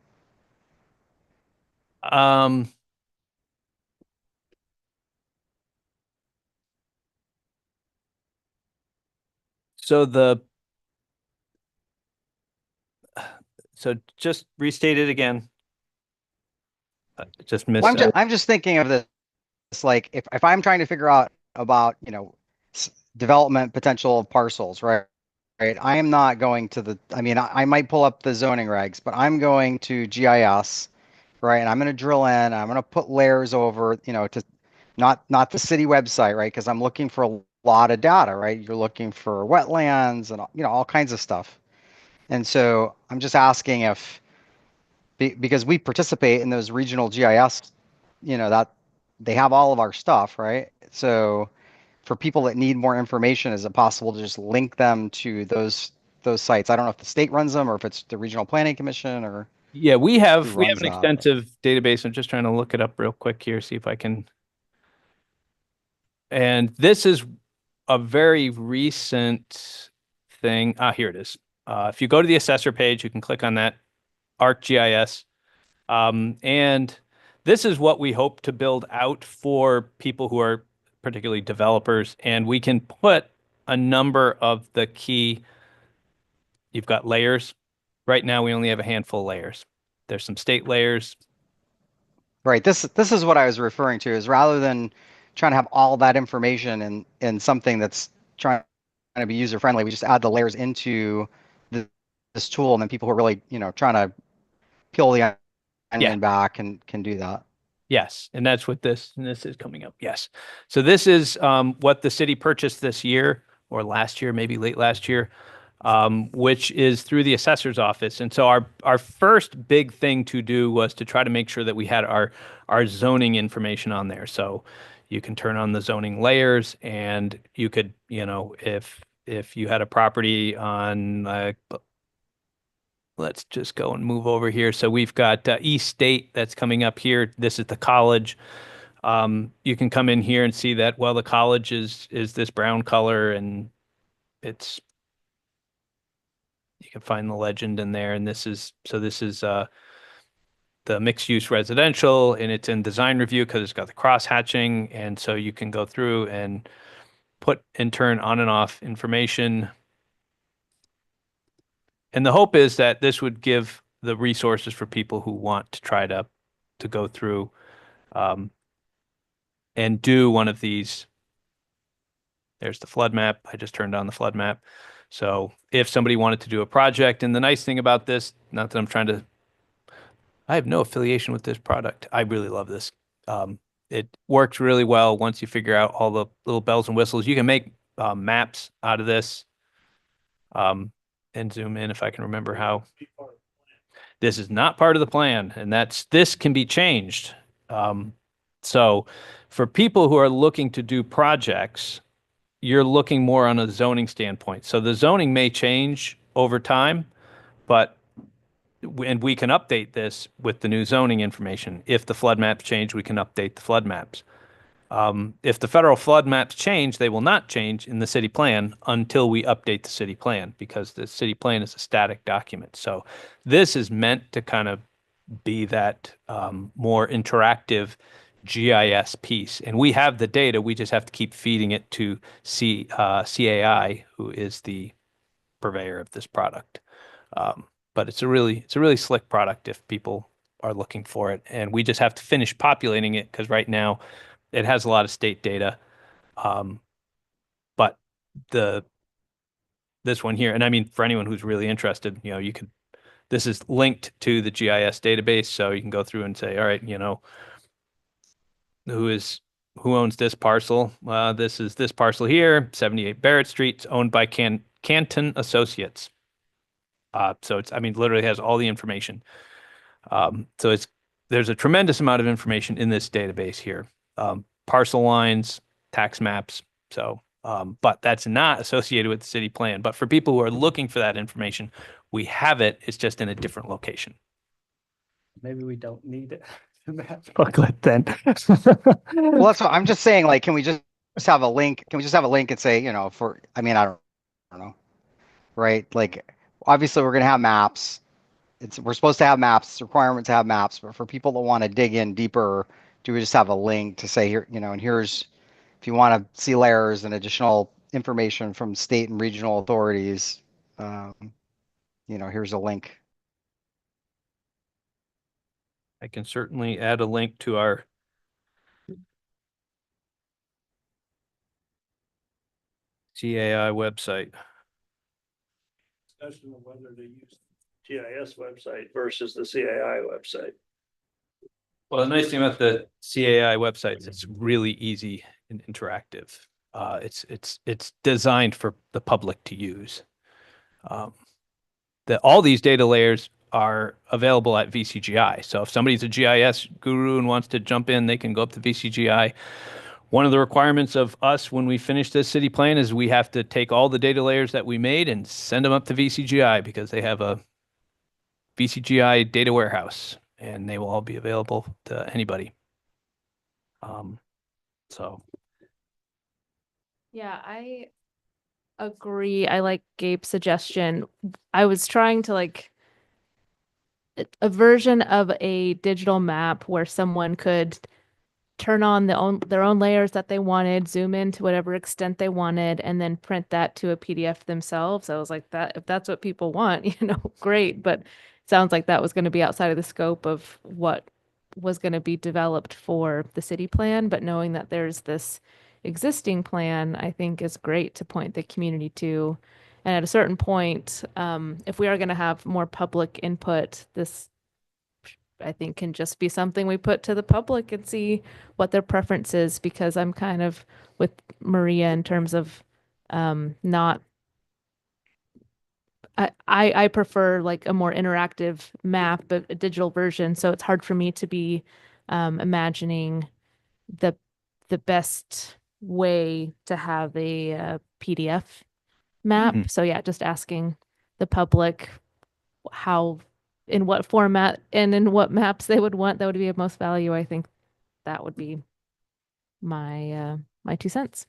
So So just restate it again. Just Well, missed. I'm just thinking of this like if I'm trying to figure out about, development potential of parcels, right? Right. I am not going to I mean, I might pull up the zoning regs, but I'm going to GIS, right? And I'm going to drill in, I'm going to put layers over, to not the city website, right? Because I'm looking for a lot of data, right? You're looking for wetlands and, all kinds of stuff. And so I'm just asking if, because we participate in those regional GIS, that they have all of our stuff, right? So for people that need more information, is it possible to just link them to those sites? I don't know if the state runs them or if it's the Regional Planning Commission or Yeah, we who have runs an that. extensive database. I'm just trying to look it up real quick here, see if I can. And this is a very recent thing. Here it is. If you go to the assessor page, you can click on that ArcGIS. And this is what we hope to build out for people who are particularly developers. And we can put a number of the key, you've got layers. Right now, we only have a handful of layers. There's some state layers. Right. This is what I was referring to, is rather than trying to have all that information in something that's trying to be user friendly, we just add the layers into this tool, and then people who are really, trying to peel the Yeah. onion back and can do that. Yes, and that's what this is coming up. Yes. So this is what the city purchased this year or last year, maybe late last year, which is through the assessor's office. And so our first big thing to do was to try to make sure that we had our zoning information on there. So you can turn on the zoning layers, and you could, if you had a property on let's just go and move over here. So we've got East State that's coming up here. This is the college. You can come in here and see that, well, the college is this brown color, and it's, you can find the legend in there. And this is the mixed use residential, and it's in design review because it's got the cross hatching. And so you can go through and put and turn on and off information. And the hope is that this would give the resources for people who want to try to go through and do one of these. There's the flood map. I just turned on the flood map. So if somebody wanted to do a project, and the nice thing about this, not that I'm trying to, I have no affiliation with this product. I really love this. It works really well once you figure out all the little bells and whistles. You can make maps out of this, and zoom in if I can remember how. This is not part of the plan, and this can be changed. So for people who are looking to do projects, you're looking more on a zoning standpoint. So the zoning may change over time, but and we can update this with the new zoning information. If the flood maps change, we can update the flood maps. If the federal flood maps change, they will not change in the city plan until we update the city plan, because the city plan is a static document. So this is meant to kind of be that more interactive GIS piece. And we have the data, we just have to keep feeding it to CAI, who is the purveyor of this product. But it's a really slick product if people are looking for it. And we just have to finish populating it, because right now it has a lot of state data. But this one here, and I mean, for anyone who's really interested, this is linked to the GIS database. So you can go through and say, all right, who owns this parcel? This is this parcel here, 78 Barrett Street. It's owned by Canton Associates. So it's, I mean, literally has all the information. So there's a tremendous amount of information in this database here. Parcel lines, tax maps. So, but that's not associated with the city plan. But for people who are looking for that information, we have it. It's just in a different location. Maybe we don't need it. The map booklet then. Well, that's what I'm just saying. Like, can we just have a link? Can we just have a link and say, I mean, I don't know, right? Like, obviously, we're gonna have maps. We're supposed to have maps. It's a requirement to have maps. But for people that want to dig in deeper, do we just have a link to say here, and here's, if you want to see layers and additional information from state and regional authorities, here's a link. I can certainly add a link to our CAI website. Discussion of whether to use GIS website versus the CAI website. Well, the nice thing about the CAI website is it's really easy and interactive. It's designed for the public to use. All these data layers are available at VCGI. So if somebody's a GIS guru and wants to jump in, they can go up to VCGI. One of the requirements of us when we finish this city plan is we have to take all the data layers that we made and send them up to VCGI because they have a VCGI data warehouse and they will all be available to anybody. So Yeah, I agree. I like Gabe's suggestion. I was trying to like a version of a digital map where someone could turn on their own layers that they wanted, zoom in to whatever extent they wanted, and then print that to a PDF themselves. I was like, that if that's what people want, great. But it sounds like that was going to be outside of the scope of what was going to be developed for the city plan. But knowing that there's this existing plan, I think is great to point the community to. And at a certain point, if we are going to have more public input, this I think can just be something we put to the public and see what their preference is, because I'm kind of with Maria in terms of not I prefer like a more interactive map, a digital version. So it's hard for me to be imagining the best way to have a PDF map. Mhm. So yeah, just asking the public how in what format and in what maps they would want that would be of most value. I think that would be my 2 cents.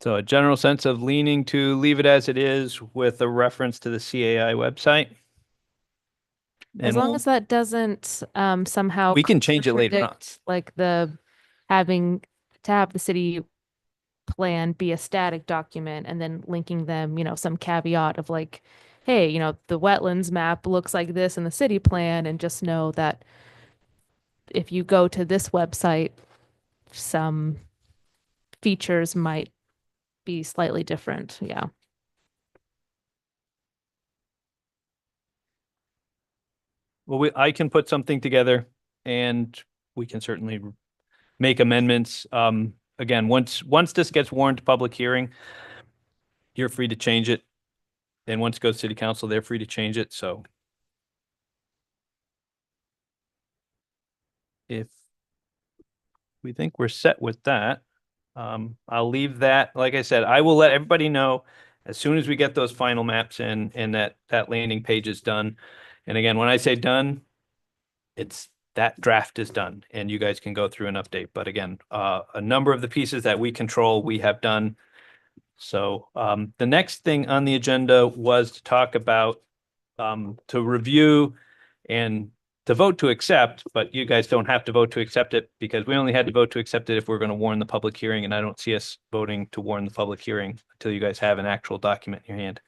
So a general sense of leaning to leave it as it is with a reference to the CAI website. As And long as that doesn't somehow we can change it later on. contradict, like the having to have the city plan be a static document and then linking them, some caveat of like, hey, the wetlands map looks like this in the city plan, and just know that if you go to this website, some features might be slightly different. Yeah. Well, I can put something together and we can certainly make amendments. Again, once this gets warned to public hearing, you're free to change it. And once it goes to city council, they're free to change it. So if we think we're set with that, I'll leave that. Like I said, I will let everybody know as soon as we get those final maps in and that landing page is done. And again, when I say done, it's that draft is done and you guys can go through an update. But again, a number of the pieces that we control, we have done. So the next thing on the agenda was to talk about, to review and to vote to accept, but you guys don't have to vote to accept it because we only had to vote to accept it if we're going to warn the public hearing, and I don't see us voting to warn the public hearing until you guys have an actual document in your hand.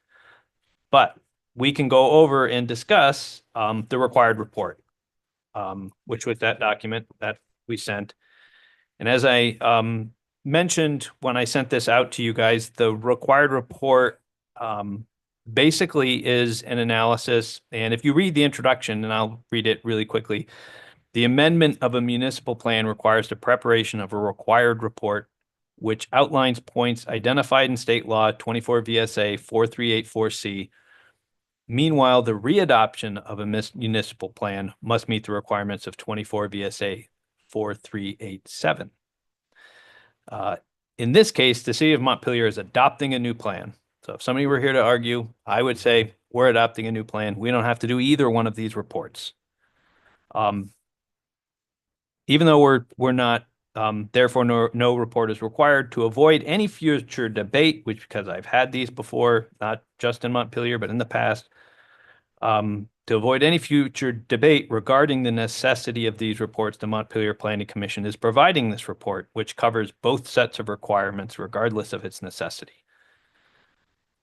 But we can go over and discuss the required report, which was that document that we sent. And as I mentioned when I sent this out to you guys, the required report basically is an analysis. And if you read the introduction, and I'll read it really quickly, the amendment of a municipal plan requires the preparation of a required report, which outlines points identified in state law 24 VSA 4384C. Meanwhile, the readoption of a municipal plan must meet the requirements of 24 VSA 4387. In this case, the city of Montpelier is adopting a new plan. So if somebody were here to argue, I would say we're adopting a new plan. We don't have to do either one of these reports. Even though we're not, therefore no report is required to avoid any future debate, which because I've had these before, not just in Montpelier, but in the past, to avoid any future debate regarding the necessity of these reports, the Montpelier Planning Commission is providing this report, which covers both sets of requirements regardless of its necessity.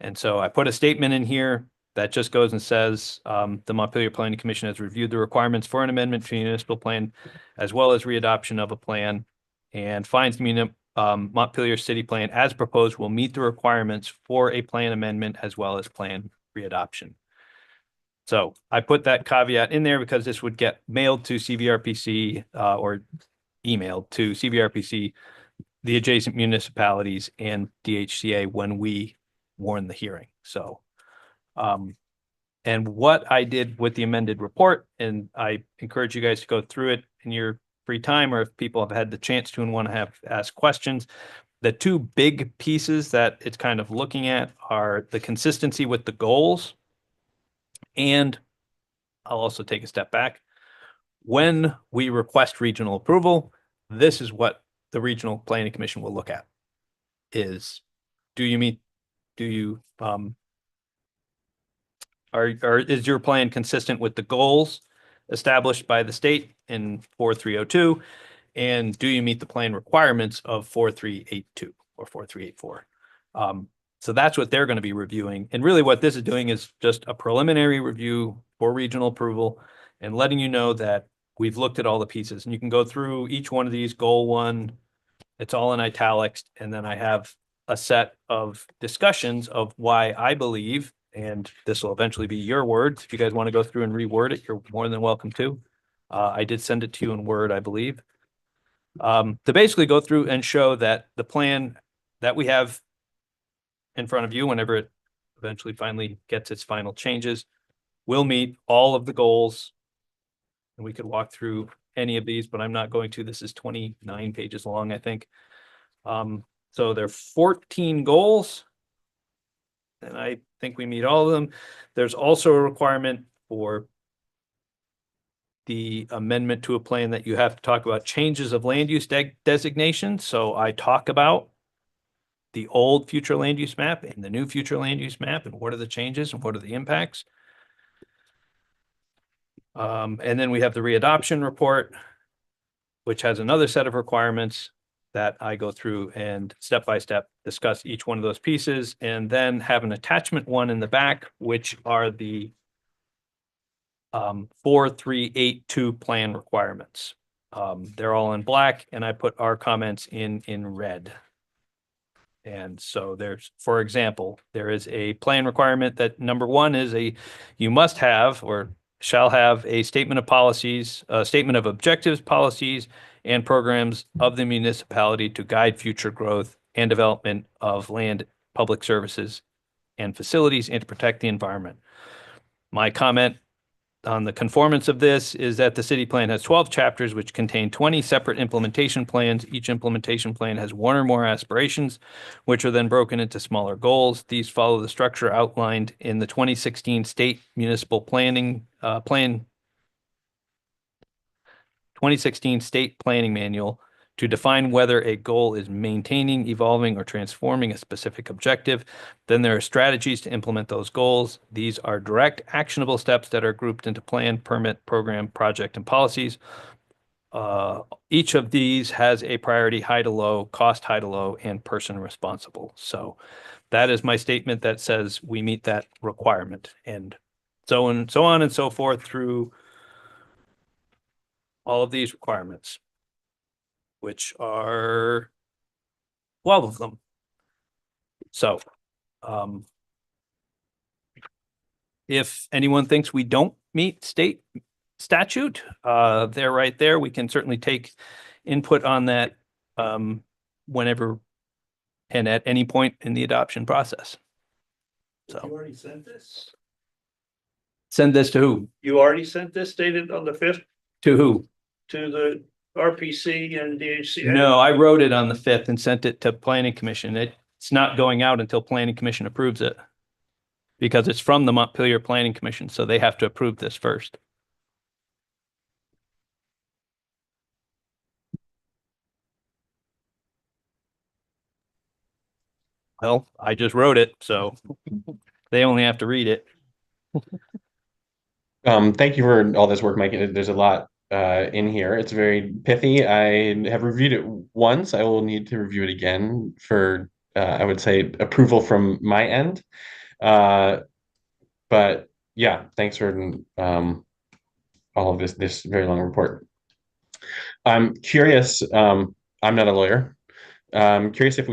And so I put a statement in here that just goes and says, the Montpelier Planning Commission has reviewed the requirements for an amendment to the municipal plan, as well as readoption of a plan, and finds the Montpelier City Plan as proposed will meet the requirements for a plan amendment as well as plan readoption. So I put that caveat in there because this would get mailed to CVRPC, or emailed to CVRPC, the adjacent municipalities, and DHCA when we warn the hearing. So, and what I did with the amended report, and I encourage you guys to go through it in your free time, or if people have had the chance to and want to ask questions. The two big pieces that it's kind of looking at are the consistency with the goals, and I'll also take a step back. When we request regional approval, this is what the Regional Planning Commission will look at. Is, do you is your plan consistent with the goals established by the state in 4302? And do you meet the plan requirements of 4382 or 4384? So that's what they're going to be reviewing. And really what this is doing is just a preliminary review for regional approval and letting you know that we've looked at all the pieces. And you can go through each one of these, goal one, it's all in italics. And then I have a set of discussions of why I believe, and this will eventually be your words. If you guys want to go through and reword it, you're more than welcome to. I did send it to you in Word, I believe. To basically go through and show that the plan that we have in front of you, whenever it eventually finally gets its final changes, will meet all of the goals. And we could walk through any of these, but I'm not going to. This is 29 pages long, I think. So there are 14 goals, and I think we meet all of them. There's also a requirement for the amendment to a plan that you have to talk about changes of land use designation. So I talk about the old future land use map and the new future land use map, and what are the changes and what are the impacts. And then we have the readoption report, which has another set of requirements that I go through and step by step discuss each one of those pieces, and then have an attachment one in the back, which are the 4382 plan requirements. They're all in black, and I put our comments in red. And so there's, for example, there is a plan requirement that number one is you must have or shall have a statement of policies, a statement of objectives, policies, and programs of the municipality to guide future growth and development of land, public services, and facilities, and to protect the environment. My comment on the conformance of this is that the city plan has 12 chapters, which contain 20 separate implementation plans. Each implementation plan has one or more aspirations, which are then broken into smaller goals. These follow the structure outlined in the 2016 State Municipal Planning Plan 2016 State Planning Manual to define whether a goal is maintaining, evolving, or transforming a specific objective. Then there are strategies to implement those goals. These are direct, actionable steps that are grouped into plan, permit, program, project, and policies. Each of these has a priority high to low, cost high to low, and person responsible. So that is my statement that says we meet that requirement, and so on and so forth through all of these requirements, which are 12 of them. So, if anyone thinks we don't meet state statute, they're right there. We can certainly take input on that whenever and at any point in the adoption process. So You already sent this? send this to who? You already sent this dated on the 5th To who? to the RPC and DHCA? No, I wrote it on the 5th and sent it to Planning Commission. It's not going out until Planning Commission approves it, because it's from the Montpelier Planning Commission, so they have to approve this first. Well, I just wrote it, so they only have to read it. Thank you for all this work, Mike. There's a lot in here. It's very pithy. I have reviewed it once. I will need to review it again for, I would say, approval from my end. But yeah, thanks for all of this very long report. I'm curious. I'm not a lawyer. I'm curious if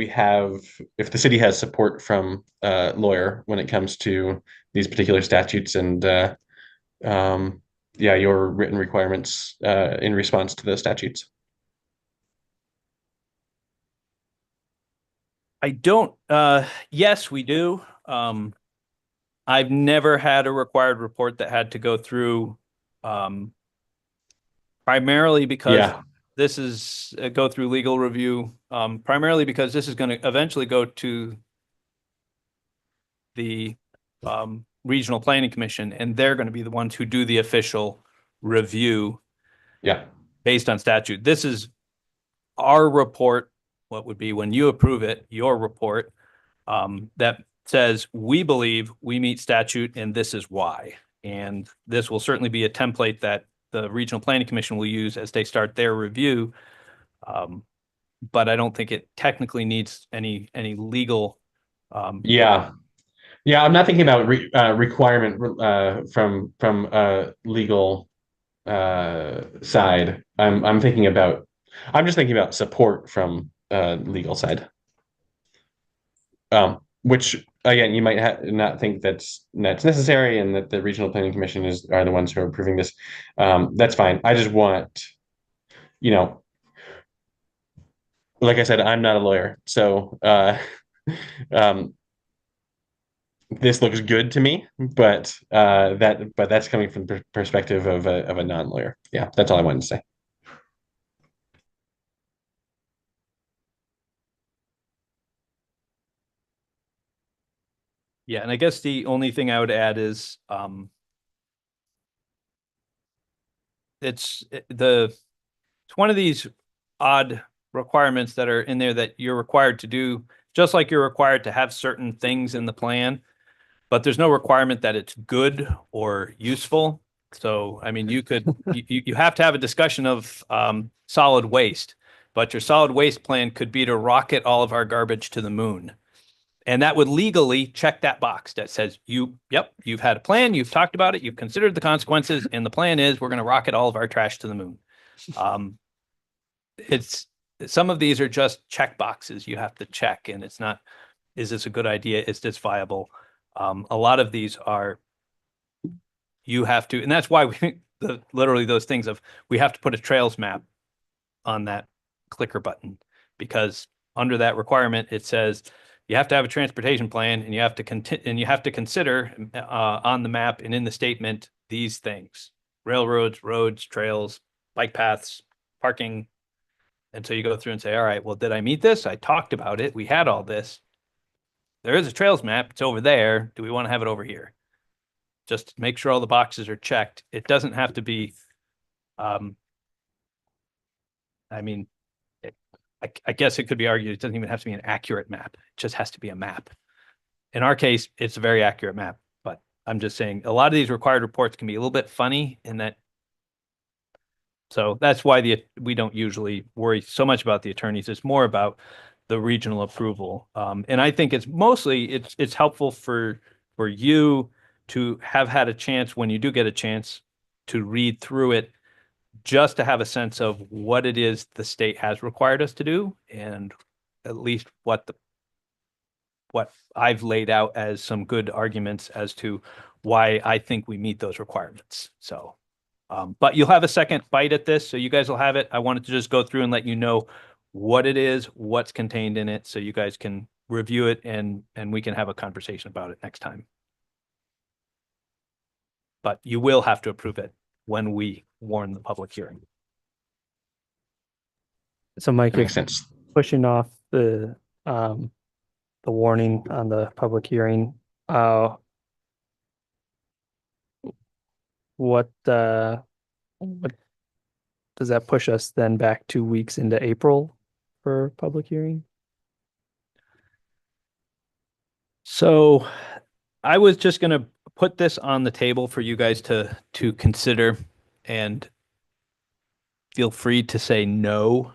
the city has support from a lawyer when it comes to these particular statutes and um, yeah, your written requirements in response to the statutes. I don't, yes, we do. I've never had a required report that had to go through, primarily because Yeah, this is go through legal review, primarily because this is going to eventually go to the Regional Planning Commission, and they're going to be the ones who do the official review yeah, based on statute. This is our report, what would be when you approve it, your report, that says we believe we meet statute and this is why. And this will certainly be a template that the Regional Planning Commission will use as they start their review. But I don't think it technically needs any legal. yeah. Yeah, I'm not thinking about requirement from legal side. I'm just thinking about support from legal side. Which again, you might not think that's necessary, and that the regional planning commission are the ones who are approving this. That's fine. I just want, you know, like I said, I'm not a lawyer, so um, this looks good to me, but that's coming from the perspective of a non-lawyer. Yeah, that's all I wanted to say. Yeah, and I guess the only thing I would add is it's one of these odd requirements that are in there that you're required to do, just like you're required to have certain things in the plan, but there's no requirement that it's good or useful. So, I mean, you have to have a discussion of solid waste, but your solid waste plan could be to rocket all of our garbage to the moon. And that would legally check that box that says yep, you've had a plan, you've talked about it, you've considered the consequences, and the plan is we're going to rocket all of our trash to the moon. It's some of these are just check boxes you have to check, and it's not, is this a good idea? Is this viable? A lot of these are, you have to, and that's why literally those things of, we have to put a trails map on that clicker button, because under that requirement, it says you have to have a transportation plan, and you have to consider on the map and in the statement these things: railroads, roads, trails, bike paths, parking. And so you go through and say, all right, well, did I meet this? I talked about it. We had all this. There is a trails map. It's over there. Do we want to have it over here? Just make sure all the boxes are checked. It doesn't have to be, I mean, I guess it could be argued it doesn't even have to be an accurate map. It just has to be a map. In our case, it's a very accurate map, but I'm just saying a lot of these required reports can be a little bit funny in that. So that's why we don't usually worry so much about the attorneys. It's more about the regional approval. And I think it's helpful for you to have had a chance, when you do get a chance, to read through it, just to have a sense of what it is the state has required us to do, and at least what I've laid out as some good arguments as to why I think we meet those requirements. So, but you'll have a second bite at this, so you guys will have it. I wanted to just go through and let you know what it is, what's contained in it, so you guys can review it, and we can have a conversation about it next time. But you will have to approve it when we warn the public hearing. So Mike, That makes sense. pushing off the warning on the public hearing, what does that push us then back 2 weeks into April for public hearing? So I was just going to put this on the table for you guys to consider, and feel free to say no.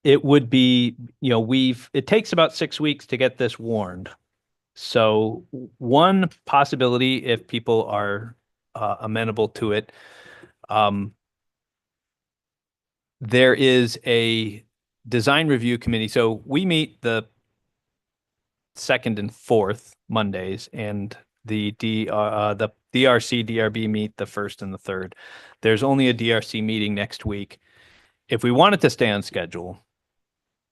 It would be, it takes about 6 weeks to get this warned. So one possibility, if people are amenable to it, there is a design review committee. So we meet the second and fourth Mondays, and the DRC DRB meet the first and the third. There's only a DRC meeting next week. If we wanted to stay on schedule,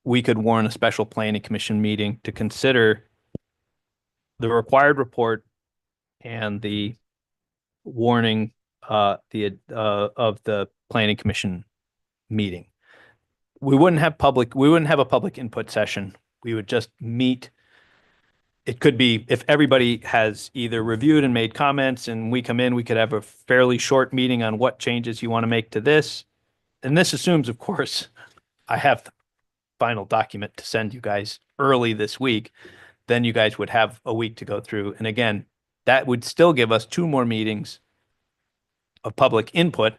we could warn a special planning commission meeting to consider the required report and the warning of the planning commission meeting. We wouldn't have a public input session. We would just meet. It could be if everybody has either reviewed and made comments and we come in, we could have a fairly short meeting on what changes you want to make to this. And this assumes, of course, I have the final document to send you guys early this week. Then you guys would have a week to go through. And again, that would still give us 2 more meetings of public input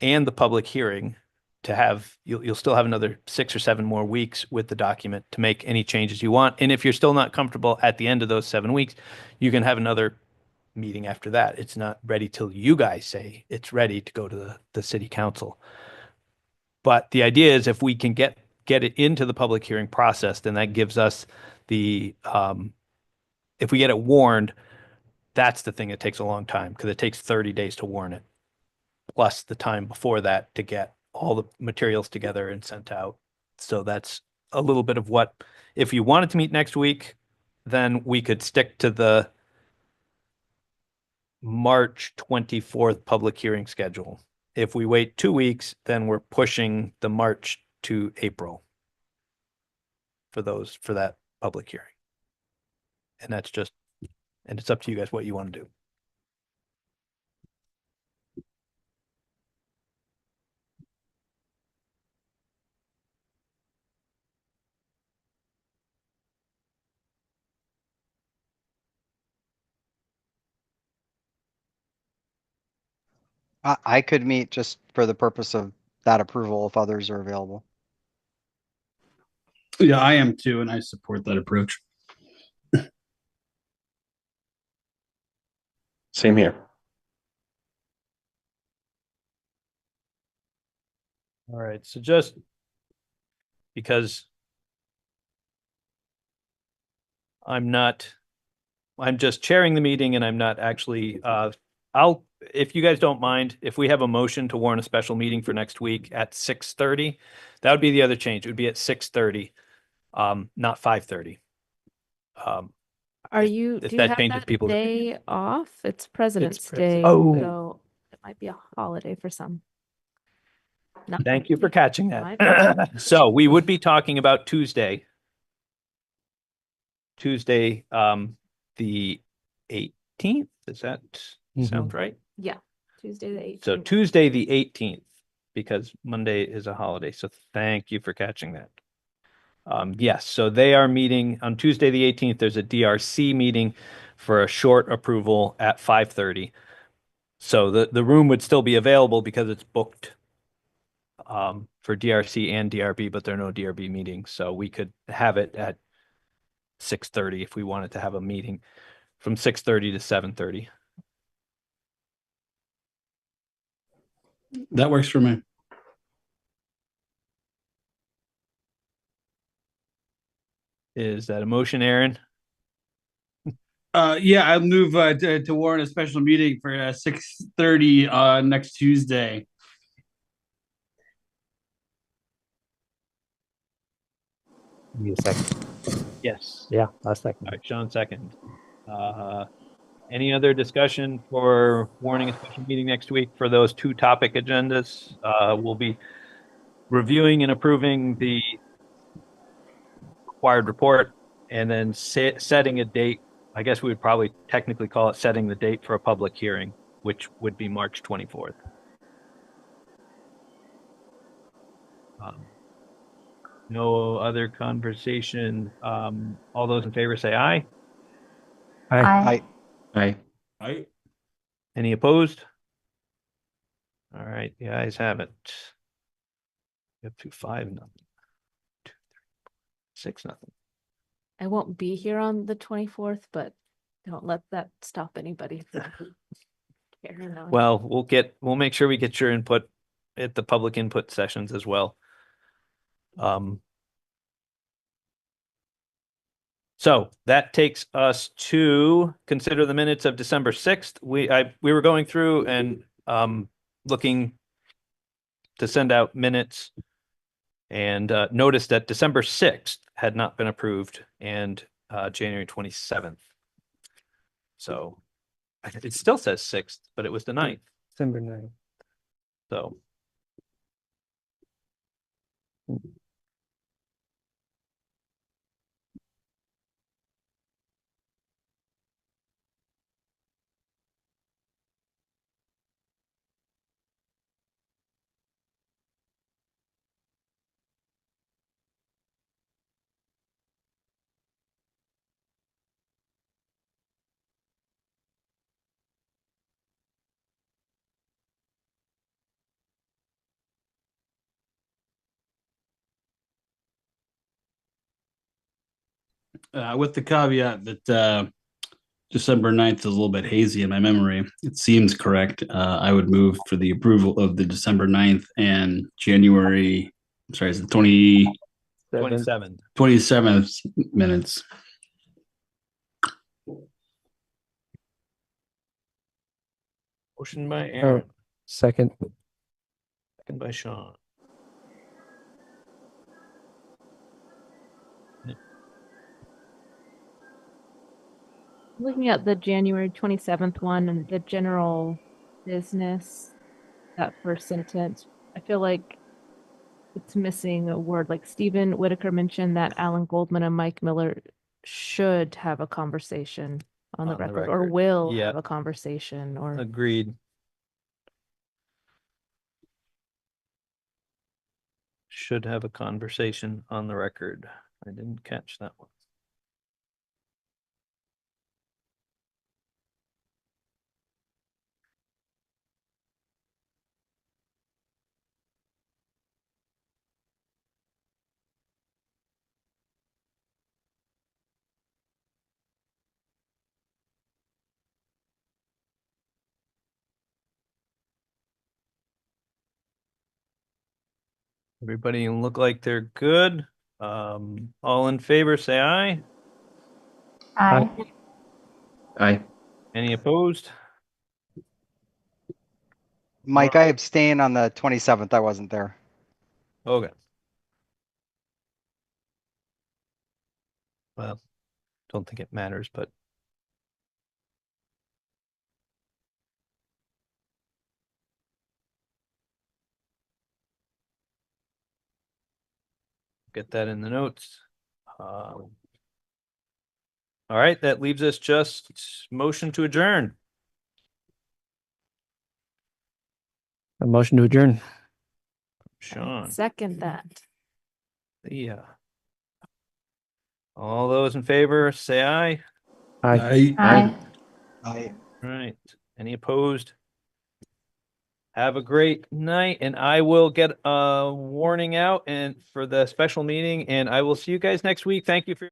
and the public hearing to have, you'll still have another 6 or 7 more weeks with the document to make any changes you want. And if you're still not comfortable at the end of those 7 weeks, you can have another meeting after that. It's not ready till you guys say it's ready to go to the city council. But the idea is if we can get it into the public hearing process, then that gives us the, if we get it warned, that's the thing that takes a long time because it takes 30 days to warn it, plus the time before that to get all the materials together and sent out. So that's a little bit of what, if you wanted to meet next week, then we could stick to the March 24th public hearing schedule. If we wait 2 weeks, then we're pushing the March to April for that public hearing. And it's up to you guys what you want to do. I could meet just for the purpose of that approval if others are available. Yeah, I am too, and I support that approach. Same here. All right, so just because I'm just chairing the meeting and I'm not actually, if you guys don't mind, if we have a motion to warn a special meeting for next week at 6:30, that would be the other change. It would be at 6:30, not 5:30. Are If- you, if do you that have changes that people's- day off? It's President's Day, Oh. so it might be a holiday for some. Not Thank you for catching My that. So we would be talking about Tuesday, the 18th. Does that sound right? Yeah, Tuesday the 18th. So Tuesday, the 18th, because Monday is a holiday. So thank you for catching that. Yes, so they are meeting on Tuesday, the 18th. There's a DRC meeting for a short approval at 5:30. So the room would still be available because it's booked for DRC and DRB, but there are no DRB meetings. So we could have it at 6:30 if we wanted to have a meeting from 6:30 to 7:30. That works for me. Is that a motion, Aaron? Yeah, I move to warn a special meeting for 6:30 next Tuesday. Need a second. Yes. Yeah, last second. All right, Sean, second. Any other discussion for warning a special meeting next week for those 2 topic agendas? We'll be reviewing and approving the required report and then setting a date. I guess we would probably technically call it setting the date for a public hearing, which would be March 24th. No other conversation. All those in favor say aye. Aye. Aye. Right? Any opposed? All right, the ayes have it. Up to 5-0. 2, 3, 4, 6-0. I won't be here on the 24th, but don't let that stop anybody from carrying on. Well, we'll make sure we get your input at the public input sessions as well. So that takes us to consider the minutes of December 6th. We were going through and looking to send out minutes and noticed that December 6th had not been approved and January 27th. So it still says 6th, but it was the 9th. December 9th. So With the caveat that December 9th is a little bit hazy in my memory. It seems correct. I would move for the approval of the December 9th and January, sorry, is it 27th. 27th minutes. Motion by Oh, Aaron, second. second by Sean. Looking at the January 27th one and the general business, that first sentence, I feel like it's missing a word. Like Stephen Whitaker mentioned that Alan Goldman and Mike Miller should have a conversation on the record, or will Yeah. have a conversation, or Agreed. Should have a conversation on the record. I didn't catch that one. Everybody look like they're good. All in favor, say aye. Aye. Aye. Any opposed? Mike, I abstain on the 27th. I wasn't there. Okay. Well, don't think it matters, but get that in the notes. All right, that leaves us just motion to adjourn. A motion to adjourn. Sean, second that. yeah. All those in favor, say aye. Aye. Aye. I All right. Any opposed? Have a great night, and I will get a warning out and for the special meeting, and I will see you guys next week. Thank you for